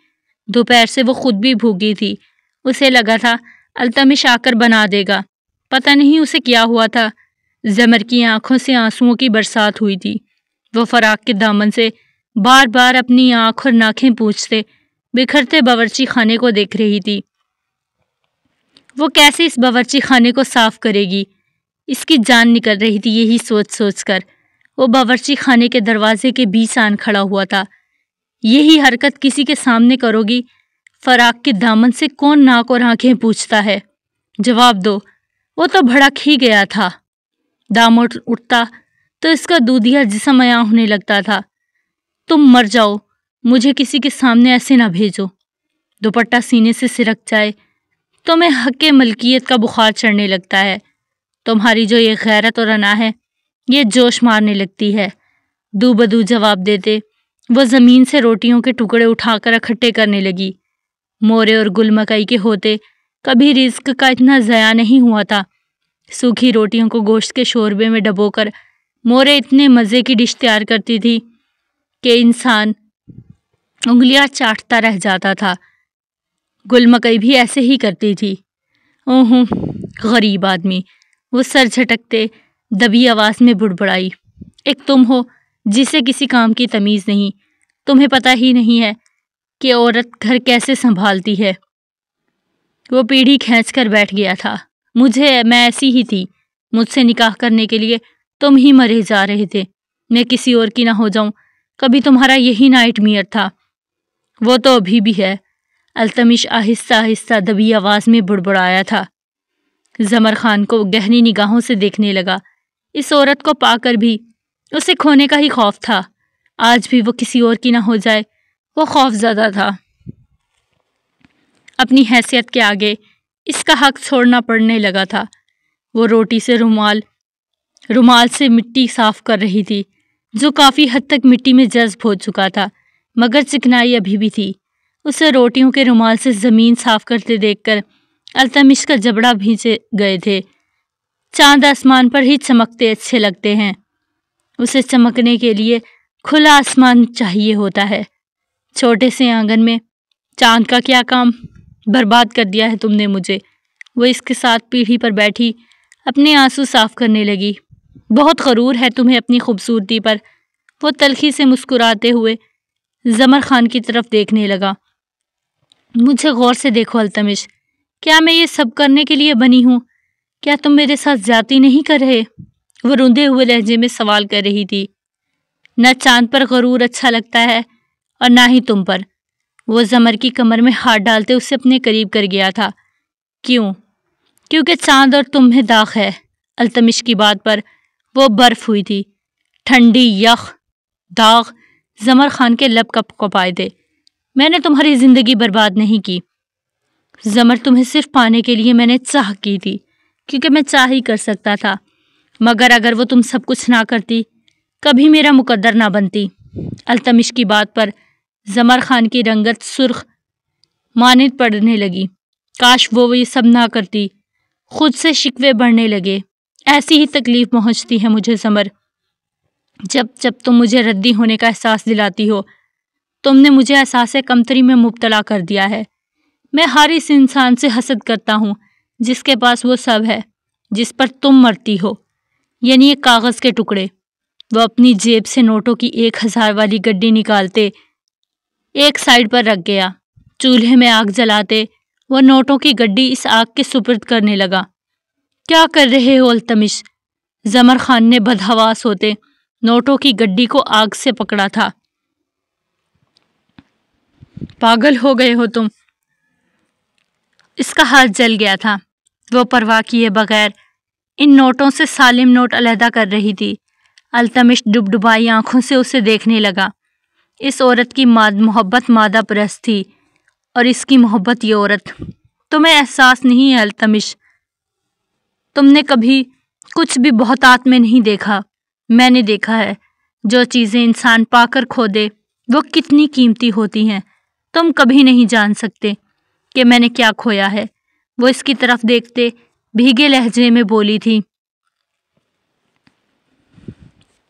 دوپہر سے وہ خود بھی بھوکی تھی۔ اسے لگا تھا التمش آ کر بنا دے گا۔ پتہ نہیں اسے کیا ہوا تھا۔ زمر کی آنکھوں سے آنسوؤں کی برسات ہوئی تھی۔ وہ فراق کے دامن سے بار بار اپنی آنکھ اور ناکیں پوچھتے بکھرتے باورچی خانے کو دیکھ رہی تھی۔ وہ کیسے اس باورچی خانے کو صاف کرے گی؟ اس کی جان نکل رہی تھی یہی سوچ سوچ کر۔ وہ باورچی خانے کے دروازے کے بیچ آن کھڑا ہوا تھا۔ یہی حرکت کسی کے سامنے کرو گی؟ فراق کے دامن سے کون ناک اور آنکھیں پوچھتا ہے؟ جواب دو۔ وہ تو بھڑک ہی گیا تھا۔ دام اٹھتا تو اس کا دودھیا جسم عیاں ہونے لگتا تھا۔ تم مر جاؤ، مجھے کسی کے سامنے ایسے نہ بھیجو۔ دوپٹہ سینے سے سرک جائے تمہیں حق ملکیت کا بخار چڑھنے لگتا ہے۔ تمہاری جو یہ غیرت اور انا ہے یہ جوش مارنے لگتی ہے۔ دو بدو جواب دیتے وہ زمین سے روٹیوں کے ٹکڑے اٹھا کر اکٹھے کرنے لگی۔ مورے اور گل مکئی کے ہوتے کبھی رزق کا اتنا ضیاع نہیں ہوا تھا۔ سوکھی روٹیوں کو گوشت کے شوربے میں ڈبو کر مورے اتنے مزے کی ڈش تیار کرتی تھی کہ انسان انگلیاں چاٹتا رہ جاتا تھا۔ گل مکئی بھی ایسے ہی کرتی تھی۔ اوہوں، غریب آدمی، وہ سر جھٹکتے دبی آواز میں بڑبڑائی۔ ایک تم ہو جسے کسی کام کی تمیز نہیں، تمہیں پتہ ہی نہیں ہے کہ عورت گھر کیسے سنبھالتی ہے۔ وہ پیڑھی کھینچ کر بیٹھ گیا تھا۔ میں ایسی ہی تھی۔ مجھ سے نکاح کرنے کے لیے تم ہی مرے جا رہے تھے۔ میں کسی اور کی نہ ہو جاؤں، کبھی تمہارا یہی نائٹ میئر تھا۔ وہ تو ابھی بھی ہے، التمش آہستہ آہستہ دبی آواز میں بڑبڑایا تھا۔ زمر خان کو گہری نگاہوں سے دیکھنے لگا۔ اس عورت کو پا کر بھی اسے کھونے کا ہی خوف تھا۔ آج بھی وہ کسی اور کی نہ ہو جائے، وہ خوف زدہ تھا۔ اپنی حیثیت کے آگے اس کا حق چھوڑنا پڑنے لگا تھا۔ وہ روٹی سے رومال سے مٹی صاف کر رہی تھی جو کافی حد تک مٹی میں جذب ہو چکا تھا، مگر چکنائی ابھی بھی تھی۔ اسے روٹیوں کے رومال سے زمین صاف کرتے دیکھ کر التمش کا جبڑا بھیجے گئے تھے۔ چاند آسمان پر ہی چمکتے اچھے لگتے ہیں۔ اسے چمکنے کے لیے کھلا آسمان چاہیے ہوتا ہے۔ چھوٹے سے آنگن میں چاند کا کیا کام؟ برباد کر دیا ہے تم نے مجھے۔ وہ اس کے ساتھ پیڑھی پر بیٹھی اپنے آنسو صاف کرنے لگی۔ بہت غرور ہے تمہیں اپنی خوبصورتی پر۔ وہ تلخی سے مسکراتے ہوئے زمر خان کی طرف دیکھنے لگا۔ مجھے غور سے دیکھو التمش، کیا میں یہ سب کرنے کے لیے بنی ہوں؟ کیا تم میرے ساتھ زیادتی نہیں کر رہے؟ وہ روندے ہوئے لہجے میں سوال کر رہی تھی۔ نہ چاند پر غرور اچھا لگتا ہے اور نہ ہی تم پر۔ وہ زمر کی کمر میں ہاتھ ڈالتے اسے اپنے قریب کر گیا تھا۔ کیوں؟ کیونکہ چاند اور تم میں داغ ہے۔ التمش کی بات پر وہ برف ہوئی تھی۔ ٹھنڈی یخ داغ زمر خان کے لب کپ کپائے تھے۔ میں نے تمہاری زندگی برباد نہیں کی زمر، تمہیں صرف پانے کے لیے میں نے چاہ کی تھی، کیونکہ میں چاہ ہی کر سکتا تھا، مگر اگر وہ تم سب کچھ نہ کرتی کبھی میرا مقدر نہ بنتی۔ التمش کی بات پر زمر خان کی رنگت سرخ مانند پڑنے لگی۔ کاش وہ یہ سب نہ کرتی۔ خود سے شکوے بڑھنے لگے۔ ایسی ہی تکلیف پہنچتی ہے مجھے سمر، جب تم مجھے ردی ہونے کا احساس دلاتی ہو۔ تم نے مجھے احساس کمتری میں مبتلا کر دیا ہے۔ میں ہر اس انسان سے حسد کرتا ہوں جس کے پاس وہ سب ہے جس پر تم مرتی ہو، یعنی ایک کاغذ کے ٹکڑے۔ وہ اپنی جیب سے نوٹوں کی 1000 والی گڈی نکالتے ایک سائڈ پر رکھ گیا۔ چولہے میں آگ جلاتے وہ نوٹوں کی گڈی اس آگ کے سپرد کرنے لگا۔ کیا کر رہے ہو التمش؟ زمر خان نے بدحواس ہوتے نوٹوں کی گڈی کو آگ سے پکڑا تھا۔ پاگل ہو گئے ہو تم؟ اس کا ہاتھ جل گیا تھا۔ وہ پرواہ کیے بغیر ان نوٹوں سے سالم نوٹ علیحدہ کر رہی تھی۔ التمش ڈبڈبائی آنکھوں سے اسے دیکھنے لگا۔ اس عورت کی محبت مادہ پرست تھی اور اس کی محبت یہ عورت۔ تمہیں احساس نہیں ہے التمش؟ تم نے کبھی کچھ بھی بہتات میں نہیں دیکھا۔ میں نے دیکھا ہے۔ جو چیزیں انسان پا کر کھو دے وہ کتنی قیمتی ہوتی ہیں۔ تم کبھی نہیں جان سکتے کہ میں نے کیا کھویا ہے۔ وہ اس کی طرف دیکھتے بھیگے لہجے میں بولی تھی،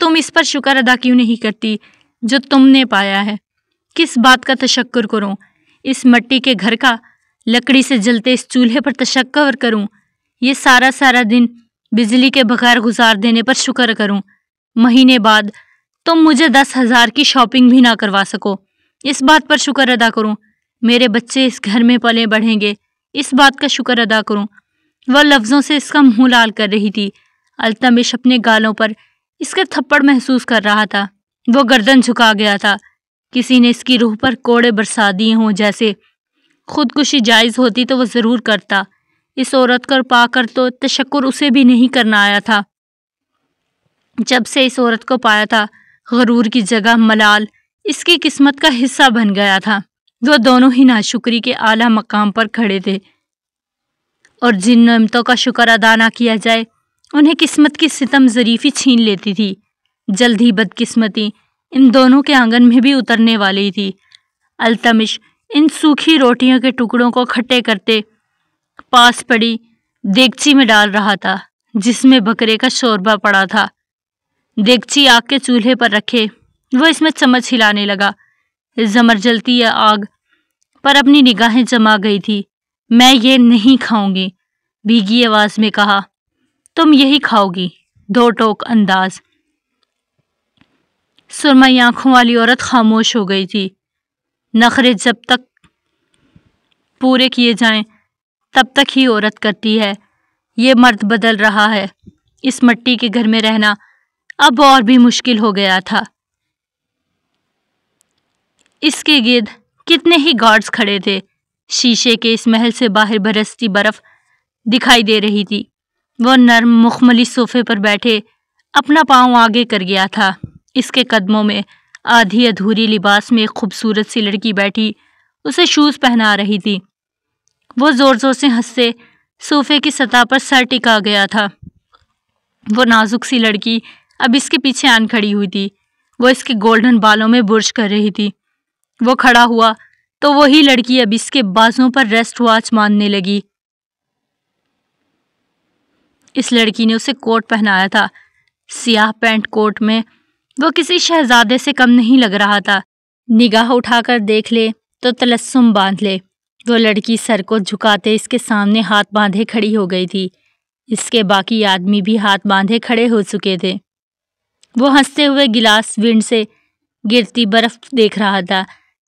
تم اس پر شکر ادا کیوں نہیں کرتی جو تم نے پایا ہے؟ کس بات کا تشکر کروں؟ اس مٹی کے گھر کا، لکڑی سے جلتے اس چولہے پر تشکر کروں؟ یہ سارا دن بجلی کے بغیر گزار دینے پر شکر کروں؟ مہینے بعد تم مجھے 10,000 کی شاپنگ بھی نہ کروا سکو، اس بات پر شکر ادا کروں؟ میرے بچے اس گھر میں پلے بڑھیں گے، اس بات کا شکر ادا کروں؟ وہ لفظوں سے اس کا منہ لال کر رہی تھی۔ التمش اپنے گالوں پر اس کے تھپڑ محسوس کر رہا تھا۔ وہ گردن جھکا گیا تھا۔ کسی نے اس کی روح پر کوڑے برسا دیے ہوں جیسے۔ خودکشی جائز ہوتی تو وہ ضرور کرتا۔ اس عورت کو پا کر تو تشکر اسے بھی نہیں کرنا آیا تھا۔ جب سے اس عورت کو پایا تھا، غرور کی جگہ ملال اس کی قسمت کا حصہ بن گیا تھا۔ وہ دونوں ہی ناشکری کے اعلیٰ مقام پر کھڑے تھے، اور جن نعمتوں کا شکر ادا نہ کیا جائے انہیں قسمت کی ستم ظریفی چھین لیتی تھی۔ جلد ہی بدقسمتی ان دونوں کے آنگن میں بھی اترنے والی تھی۔ التمش ان سوکھی روٹیوں کے ٹکڑوں کو کھٹے کرتے پاس پڑی دیگچی میں ڈال رہا تھا جس میں بکرے کا شوربہ پڑا تھا۔ دیگچی آگ کے چولہے پر رکھے وہ اس میں چمچ ہلانے لگا۔ زمر جلتی آگ پر اپنی نگاہیں جما گئی تھی۔ میں یہ نہیں کھاؤں گی، بھیگی آواز میں کہا۔ تم یہی کھاؤ گی؟ دو ٹوک انداز۔ سرمئی آنکھوں والی عورت خاموش ہو گئی تھی۔ نخرے جب تک پورے کیے جائیں تب تک ہی عورت کرتی ہے۔ یہ مرد بدل رہا ہے۔ اس مٹی کے گھر میں رہنا اب اور بھی مشکل ہو گیا تھا۔ اس کے گرد کتنے ہی گارڈز کھڑے تھے۔ شیشے کے اس محل سے باہر برستی برف دکھائی دے رہی تھی۔ وہ نرم مخملی صوفے پر بیٹھے اپنا پاؤں آگے کر گیا تھا۔ اس کے قدموں میں آدھی ادھوری لباس میں ایک خوبصورت سی لڑکی بیٹھی اسے شوز پہنا رہی تھی۔ وہ زور زور سے ہنستے صوفے کی سطح پر سر ٹکا گیا تھا۔ وہ نازک سی لڑکی اب اس کے پیچھے آن کھڑی ہوئی تھی۔ وہ اس کے گولڈن بالوں میں برش کر رہی تھی۔ وہ کھڑا ہوا تو وہی لڑکی اب اس کے بازوں پر ریسٹ واچ باندھنے لگی۔ اس لڑکی نے اسے کوٹ پہنایا تھا۔ سیاہ پینٹ کوٹ میں وہ کسی شہزادے سے کم نہیں لگ رہا تھا۔ نگاہ اٹھا کر دیکھ لے تو تلسم باندھ لے۔ وہ لڑکی سر کو جھکاتے اس کے سامنے ہاتھ باندھے کھڑی ہو گئی تھی۔ اس کے باقی آدمی بھی ہاتھ باندھے کھڑے ہو چکے تھے۔ وہ ہنستے ہوئے گلاس ونڈ سے گرتی برف دیکھ رہا تھا۔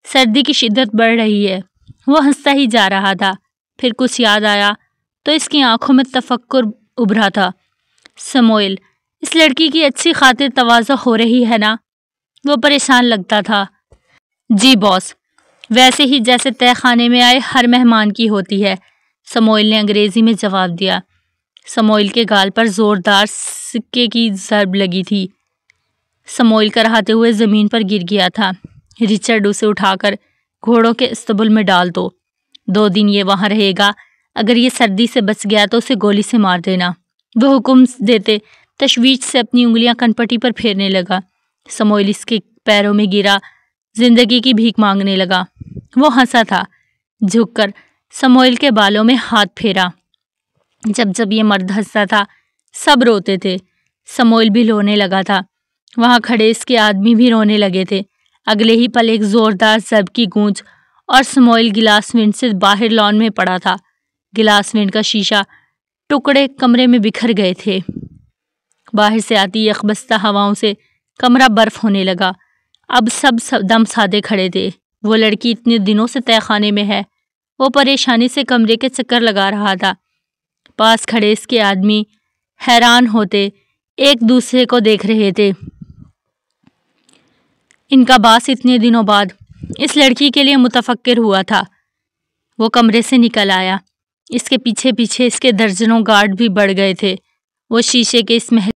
سردی کی شدت بڑھ رہی ہے۔ وہ ہنستا ہی جا رہا تھا۔ پھر کچھ یاد آیا تو اس کی آنکھوں میں تفکر ابھرا تھا۔ سموئل، اس لڑکی کی اچھی خاطر تواضع ہو رہی ہے نا؟ وہ پریشان لگتا تھا۔ جی باس، ویسے ہی جیسے تہہ خانے میں آئے ہر مہمان کی ہوتی ہے، سموئل نے انگریزی میں جواب دیا۔ سموئل کے گال پر زوردار سکے کی ضرب لگی تھی۔ سموئل کراہتے ہوئے زمین پر گر گیا تھا۔ رچرڈ اسے اٹھا کر گھوڑوں کے استبل میں ڈال دو۔ 2 دن یہ وہاں رہے گا۔ اگر یہ سردی سے بچ گیا تو اسے گولی سے مار دینا۔ وہ حکم دیتے تشویش سے اپنی انگلیاں کنپٹی پر پھیرنے لگا۔ سموئل اس کے پیروں میں گرا، زندگی کی بھیک مانگنے لگا۔ وہ ہنسا تھا، جھک کر سموئل کے بالوں میں ہاتھ پھیرا۔ جب جب یہ مرد ہنستا تھا سب روتے تھے۔ سموئل بھی رونے لگا تھا۔ وہاں کھڑے اس کے آدمی بھی رونے لگے تھے۔ اگلے ہی پل ایک زوردار ضرب کی گونج اور سموئل گلاس ونڈ سے باہر لان میں پڑا تھا۔ گلاس ونڈ کا شیشہ ٹکڑے کمرے میں بکھر گئے تھے۔ باہر سے آتی یخبستہ ہواؤں سے کمرہ برف ہونے لگا۔ اب سب دم سادے کھڑے تھے۔ وہ لڑکی اتنے دنوں سے تہہ خانے میں ہے۔ وہ پریشانی سے کمرے کے چکر لگا رہا تھا۔ پاس کھڑے اس کے آدمی حیران ہوتے ایک دوسرے کو دیکھ رہے تھے۔ ان کا باس اتنے دنوں بعد اس لڑکی کے لیے متفکر ہوا تھا۔ وہ کمرے سے نکل آیا۔ اس کے پیچھے پیچھے اس کے درجنوں گارڈ بھی بڑھ گئے تھے۔ وہ شیشے کے اس محل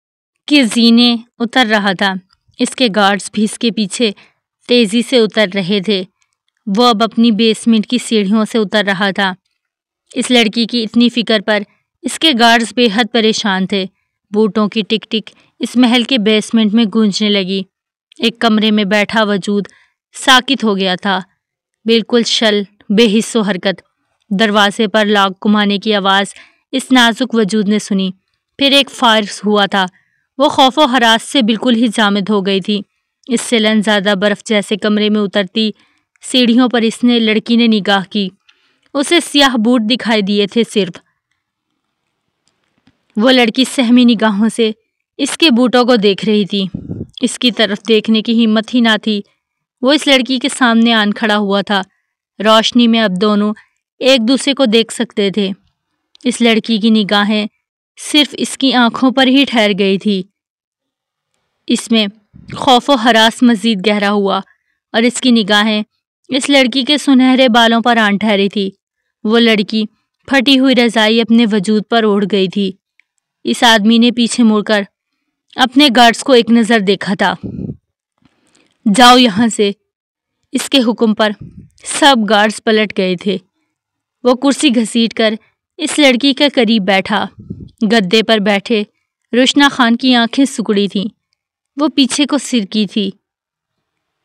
کے زینے اتر رہا تھا۔ اس کے گارڈز بھی اس کے پیچھے تیزی سے اتر رہے تھے۔ وہ اب اپنی بیسمنٹ کی سیڑھیوں سے اتر رہا تھا۔ اس لڑکی کی اتنی فکر پر اس کے گارڈز بے حد پریشان تھے۔ بوٹوں کی ٹک ٹک اس محل کے بیسمنٹ میں گونجنے لگی۔ ایک کمرے میں بیٹھا وجود ساکت ہو گیا تھا، بالکل شل، بے حس و حرکت۔ دروازے پر لاک گمانے کی آواز اس نازک وجود نے سنی۔ پھر ایک فائر ہوا تھا۔ وہ خوف و ہراس سے بالکل ہی جامد ہو گئی تھی۔ اس سے لنزادہ برف جیسے کمرے میں اترتی سیڑھیوں پر اس نے لڑکی نے نگاہ کی۔ اسے سیاہ بوٹ دکھائی دیے تھے صرف۔ وہ لڑکی سہمی نگاہوں سے اس کے بوٹوں کو دیکھ رہی تھی۔ اس کی طرف دیکھنے کی ہمت ہی نہ تھی۔ وہ اس لڑکی کے سامنے آن کھڑا ہوا تھا۔ روشنی میں اب دونوں ایک دوسرے کو دیکھ سکتے تھے۔ اس لڑکی کی نگاہیں صرف اس کی آنکھوں پر ہی ٹھہر گئی تھی۔ اس میں خوف و ہراس مزید گہرا ہوا اور اس کی نگاہیں اس لڑکی کے سنہرے بالوں پر آن ٹھہری تھی۔ وہ لڑکی پھٹی ہوئی رضائی اپنے وجود پر اوڑھ گئی تھی۔ اس آدمی نے پیچھے مڑ کر اپنے گارڈز کو ایک نظر دیکھا تھا۔ جاؤ یہاں سے، اس کے حکم پر سب گارڈز پلٹ گئے تھے۔ وہ کرسی گھسیٹ کر اس لڑکی کے قریب بیٹھا۔ گدے پر بیٹھے روشنا خان کی آنکھیں سکڑی تھیں۔ وہ پیچھے کو سرکی تھی۔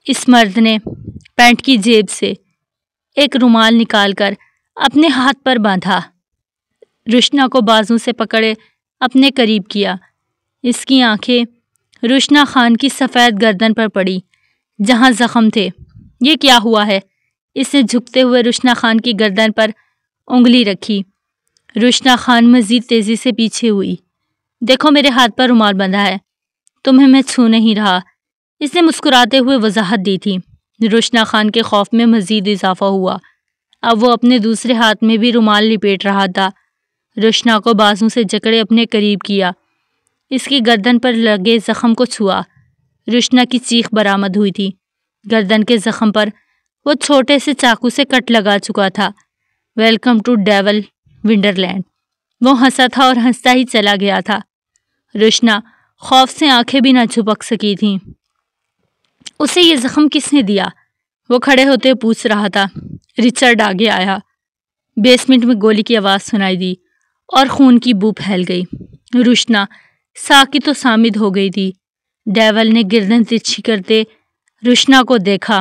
اس مرد نے پینٹ کی جیب سے ایک رومال نکال کر اپنے ہاتھ پر باندھا۔ روشنا کو بازو سے پکڑے اپنے قریب کیا۔ اس کی آنکھیں روشنا خان کی سفید گردن پر پڑی جہاں زخم تھے۔ یہ کیا ہوا ہے؟ اس نے جھکتے ہوئے روشنا خان کی گردن پر انگلی رکھی۔ روشنا خان مزید تیزی سے پیچھے ہوئی۔ دیکھو میرے ہاتھ پر رومال بندھا ہے، تمہیں میں چھو نہیں رہا، اس نے مسکراتے ہوئے وضاحت دی تھی۔ روشنا خان کے خوف میں مزید اضافہ ہوا۔ اب وہ اپنے دوسرے ہاتھ میں بھی رومال لپیٹ رہا تھا۔ روشنا کو بازو سے جکڑے اپنے قریب کیا، اس کی گردن پر لگے زخم کو چھوا۔ روشنا کی چیخ برآمد ہوئی تھی۔ گردن کے زخم پر وہ چھوٹے سے چاقو سے کٹ لگا چکا تھا۔ Welcome to devil wonderland. وہ ہنسا تھا اور ہنستا ہی چلا گیا تھا۔ روشنا خوف سے آنکھیں بھی نہ جھپک سکی تھیں۔ اسے یہ زخم کس نے دیا؟ وہ کھڑے ہوتے پوچھ رہا تھا۔ رچرڈ آگے آیا۔ بیسمنٹ میں گولی کی آواز سنائی دی اور خون کی بو پھیل گئی۔ روشنا ساکت و صامت ہو گئی تھی۔ ڈیول نے گردن ترچھی کرتے روشنا کو دیکھا۔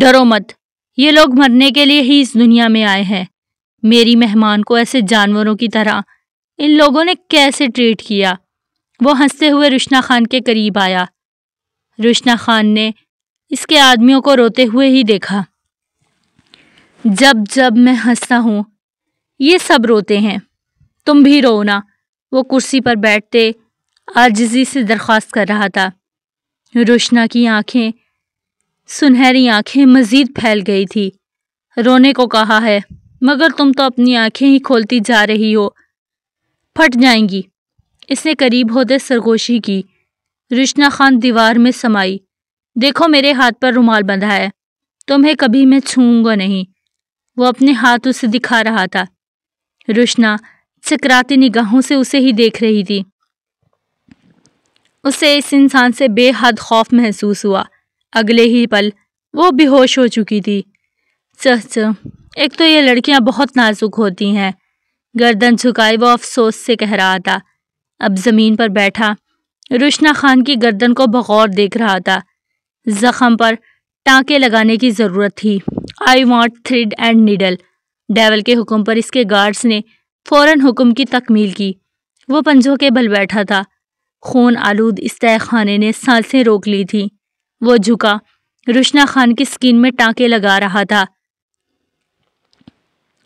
ڈرو مت، یہ لوگ مرنے کے لیے ہی اس دنیا میں آئے ہیں۔ میری مہمان کو ایسے جانوروں کی طرح ان لوگوں نے کیسے ٹریٹ کیا؟ وہ ہنستے ہوئے روشنا خان کے قریب آیا۔ روشنا خان نے اس کے آدمیوں کو روتے ہوئے ہی دیکھا۔ جب جب میں ہنستا ہوں یہ سب روتے ہیں، تم بھی رو نا۔ وہ کرسی پر بیٹھتے عاجزی سے درخواست کر رہا تھا۔ روشنا کی آنکھیں، سنہری آنکھیں مزید پھیل گئی تھی۔ رونے کو کہا ہے مگر تم تو اپنی آنکھیں ہی کھولتی جا رہی ہو، پھٹ جائیں گی۔ اس نے قریب ہوتے سرگوشی کی۔ روشنا خان دیوار میں سمائی۔ دیکھو میرے ہاتھ پر رومال بندھا ہے، تمہیں کبھی میں چھوؤں گا نہیں۔ وہ اپنے ہاتھ اسے دکھا رہا تھا۔ روشنا چکراتی نگاہوں سے اسے ہی دیکھ رہی تھی۔ اسے اس انسان سے بے حد خوف محسوس ہوا۔ اگلے ہی پل وہ بے ہوش ہو چکی تھی۔ ایک تو یہ لڑکیاں بہت نازک ہوتی ہیں، گردن جھکائے وہ افسوس سے کہہ رہا تھا۔ اب زمین پر بیٹھا روشنا خان کی گردن کو بغور دیکھ رہا تھا۔ زخم پر ٹانکے لگانے کی ضرورت تھی۔ I want thread and needle. Devil کے حکم پر اس کے گارڈز نے فوراً حکم کی تکمیل کی۔ وہ پنجوں کے بل بیٹھا تھا۔ خون آلود اس تہہ خانے نے سانسیں روک لی تھی۔ وہ جھکا، رشنا خان کی سکین میں ٹانکے لگا رہا تھا۔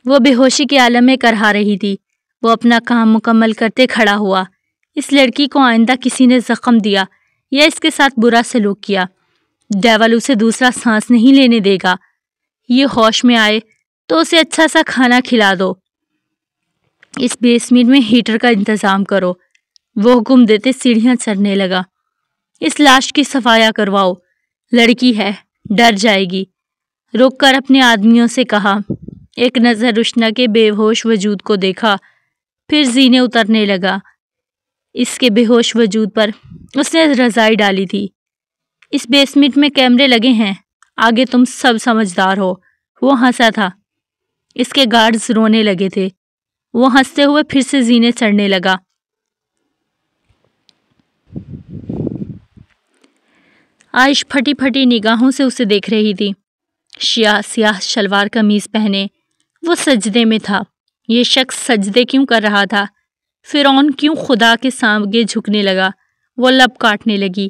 وہ بے ہوشی کے عالم میں کرہا رہی تھی۔ وہ اپنا کام مکمل کرتے کھڑا ہوا۔ اس لڑکی کو آئندہ کسی نے زخم دیا یا اس کے ساتھ برا سلوک کیا، ڈیول اسے دوسرا سانس نہیں لینے دے گا۔ یہ ہوش میں آئے تو اسے اچھا سا کھانا کھلا دو۔ اس بیسمنٹ میں ہیٹر کا انتظام کرو۔ وہ حکم دیتے سیڑھیاں چڑھنے لگا۔ اس لاش کی صفایا کرواؤ، لڑکی ہے، ڈر جائے گی۔ رک کر اپنے آدمیوں سے کہا۔ ایک نظر رشنا کے بے ہوش وجود کو دیکھا، پھر زینے اترنے لگا۔ اس کے بے ہوش وجود پر اس نے رضائی ڈالی تھی۔ اس بیسمنٹ میں کیمرے لگے ہیں، آگے تم سب سمجھدار ہو۔ وہ ہنسا تھا۔ اس کے گارڈز رونے لگے تھے۔ وہ ہنستے ہوئے پھر سے زینے چڑھنے لگا۔ عائش پھٹی پھٹی نگاہوں سے اسے دیکھ رہی تھی۔ سیاہ شلوار قمیض پہنے وہ سجدے میں تھا۔ یہ شخص سجدے کیوں کر رہا تھا؟ فرعون کیوں خدا کے سامنے جھکنے لگا؟ وہ لب کاٹنے لگی۔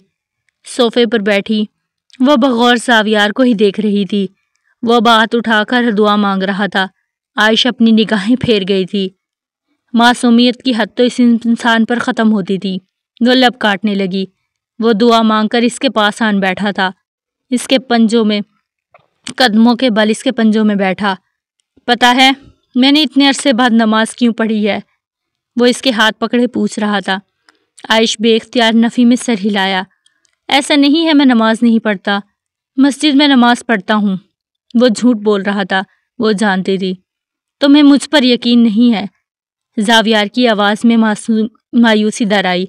صوفے پر بیٹھی وہ بغور زاویار کو ہی دیکھ رہی تھی۔ وہ بات اٹھا کر دعا مانگ رہا تھا۔ عائش اپنی نگاہیں پھیر گئی تھی۔ معصومیت کی حد تو اس انسان پر ختم ہوتی تھی۔ وہ لب کاٹنے لگی۔ وہ دعا مانگ کر اس کے پاس آن بیٹھا تھا، اس کے پنجوں میں، قدموں کے بل اس کے پنجوں میں بیٹھا۔ پتہ ہے میں نے اتنے عرصے بعد نماز کیوں پڑھی ہے؟ وہ اس کے ہاتھ پکڑے پوچھ رہا تھا۔ عائش بے اختیار نفی میں سر ہلایا۔ ایسا نہیں ہے میں نماز نہیں پڑھتا، مسجد میں نماز پڑھتا ہوں۔ وہ جھوٹ بول رہا تھا، وہ جانتی تھی۔ تمہیں مجھ پر یقین نہیں ہے؟ زاویار کی آواز میں مایوسی در آئی۔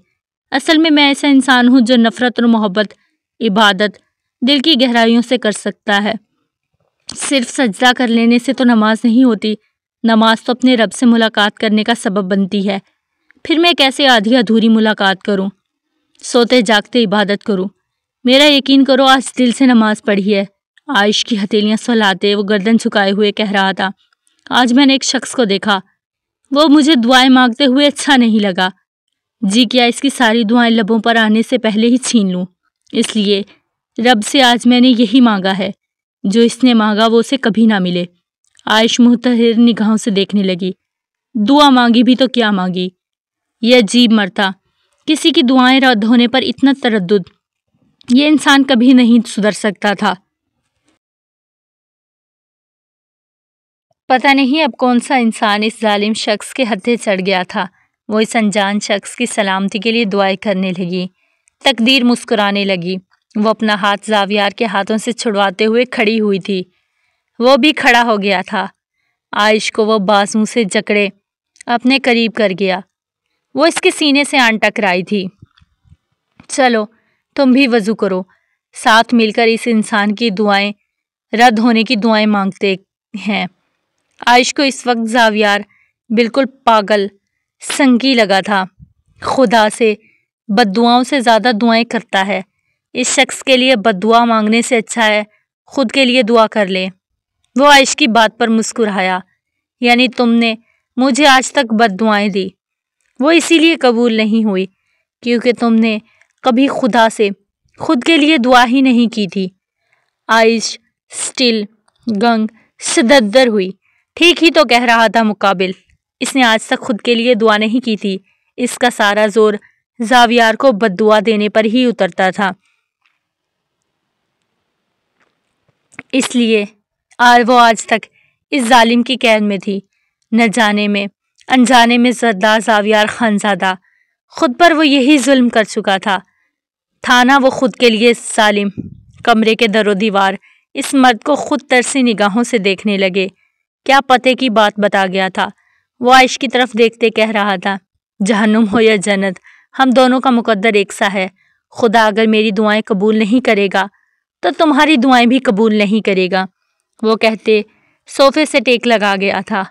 اصل میں ایسا انسان ہوں جو نفرت اور محبت، عبادت دل کی گہرائیوں سے کر سکتا ہے۔ صرف سجدہ کر لینے سے تو نماز نہیں ہوتی، نماز تو اپنے رب سے ملاقات کرنے کا سبب بنتی ہے۔ پھر میں کیسے آدھی ادھوری ملاقات کروں، سوتے جاگتے عبادت کروں؟ میرا یقین کرو آج دل سے نماز پڑھی ہے۔ عائش کی ہتھیلیاں سلاتے وہ گردن جھکائے ہوئے کہہ رہا تھا۔ آج میں نے ایک شخص کو دیکھا، وہ مجھے دعائیں مانگتے ہوئے اچھا نہیں لگا۔ جی کیا اس کی ساری دعائیں لبوں پر آنے سے پہلے ہی چھین لوں۔ اس لیے رب سے آج میں نے یہی مانگا ہے، جو اس نے مانگا وہ اسے کبھی نہ ملے۔ عائش متحر نگاہوں سے دیکھنے لگی۔ دعا مانگی بھی تو کیا مانگی؟ یہ عجیب مرتا، کسی کی دعائیں رد ہونے پر اتنا تردد۔ یہ انسان کبھی نہیں سدھر سکتا تھا۔ پتہ نہیں اب کون سا انسان اس ظالم شخص کے ہتھے چڑھ گیا تھا۔ وہ اس انجان شخص کی سلامتی کے لیے دعائیں کرنے لگی۔ تقدیر مسکرانے لگی۔ وہ اپنا ہاتھ زاویار کے ہاتھوں سے چھڑواتے ہوئے کھڑی ہوئی تھی۔ وہ بھی کھڑا ہو گیا تھا۔ عائش کو وہ بازو سے جکڑے اپنے قریب کر گیا۔ وہ اس کے سینے سے آن ٹکرائی تھی۔ چلو تم بھی وضو کرو، ساتھ مل کر اس انسان کی دعائیں رد ہونے کی دعائیں مانگتے ہیں۔ عائش کو اس وقت زاویار بالکل پاگل سنگی لگا تھا۔ خدا سے بد دعاؤں سے زیادہ دعائیں کرتا ہے۔ اس شخص کے لیے بد دعا مانگنے سے اچھا ہے خود کے لیے دعا کر لے۔ وہ عائش کی بات پر مسکرایا۔ یعنی تم نے مجھے آج تک بد دعائیں دی، وہ اسی لیے قبول نہیں ہوئی کیونکہ تم نے کبھی خدا سے خود کے لیے دعا ہی نہیں کی تھی۔ عائش سٹل گنگ شددر ہوئی۔ ٹھیک ہی تو کہہ رہا تھا مقابل، اس نے آج تک خود کے لیے دعا نہیں کی تھی۔ اس کا سارا زور زاویار کو بد دعا دینے پر ہی اترتا تھا، اس لیے وہ آج تک اس ظالم کی قید میں تھی۔ نہ جانے میں انجانے میں زردار زاویار خانزادہ خود پر وہ یہی ظلم کر چکا تھا نا۔ وہ خود کے لیے ظالم۔ کمرے کے در و دیوار اس مرد کو خود ترسی نگاہوں سے دیکھنے لگے۔ کیا پتے کی بات بتا گیا تھا؟ وہ عائش کی طرف دیکھتے کہہ رہا تھا، جہنم ہو یا جنت، ہم دونوں کا مقدر ایک سا ہے۔ خدا اگر میری دعائیں قبول نہیں کرے گا تو تمہاری دعائیں بھی قبول نہیں کرے گا۔ وہ کہتے صوفے سے ٹیک لگا گیا تھا۔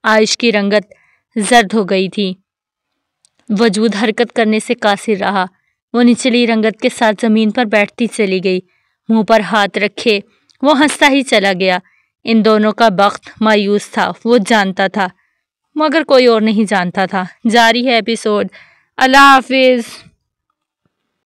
عائش کی رنگت زرد ہو گئی تھی، وجود حرکت کرنے سے قاصر رہا۔ وہ نچلی رنگت کے ساتھ زمین پر بیٹھتی چلی گئی، منہ پر ہاتھ رکھے وہ ہنستا ہی چلا گیا۔ ان دونوں کا بخت مایوس تھا، وہ جانتا تھا، مگر کوئی اور نہیں جانتا تھا۔ جاری ہے ایپیسوڈ۔ اللہ حافظ۔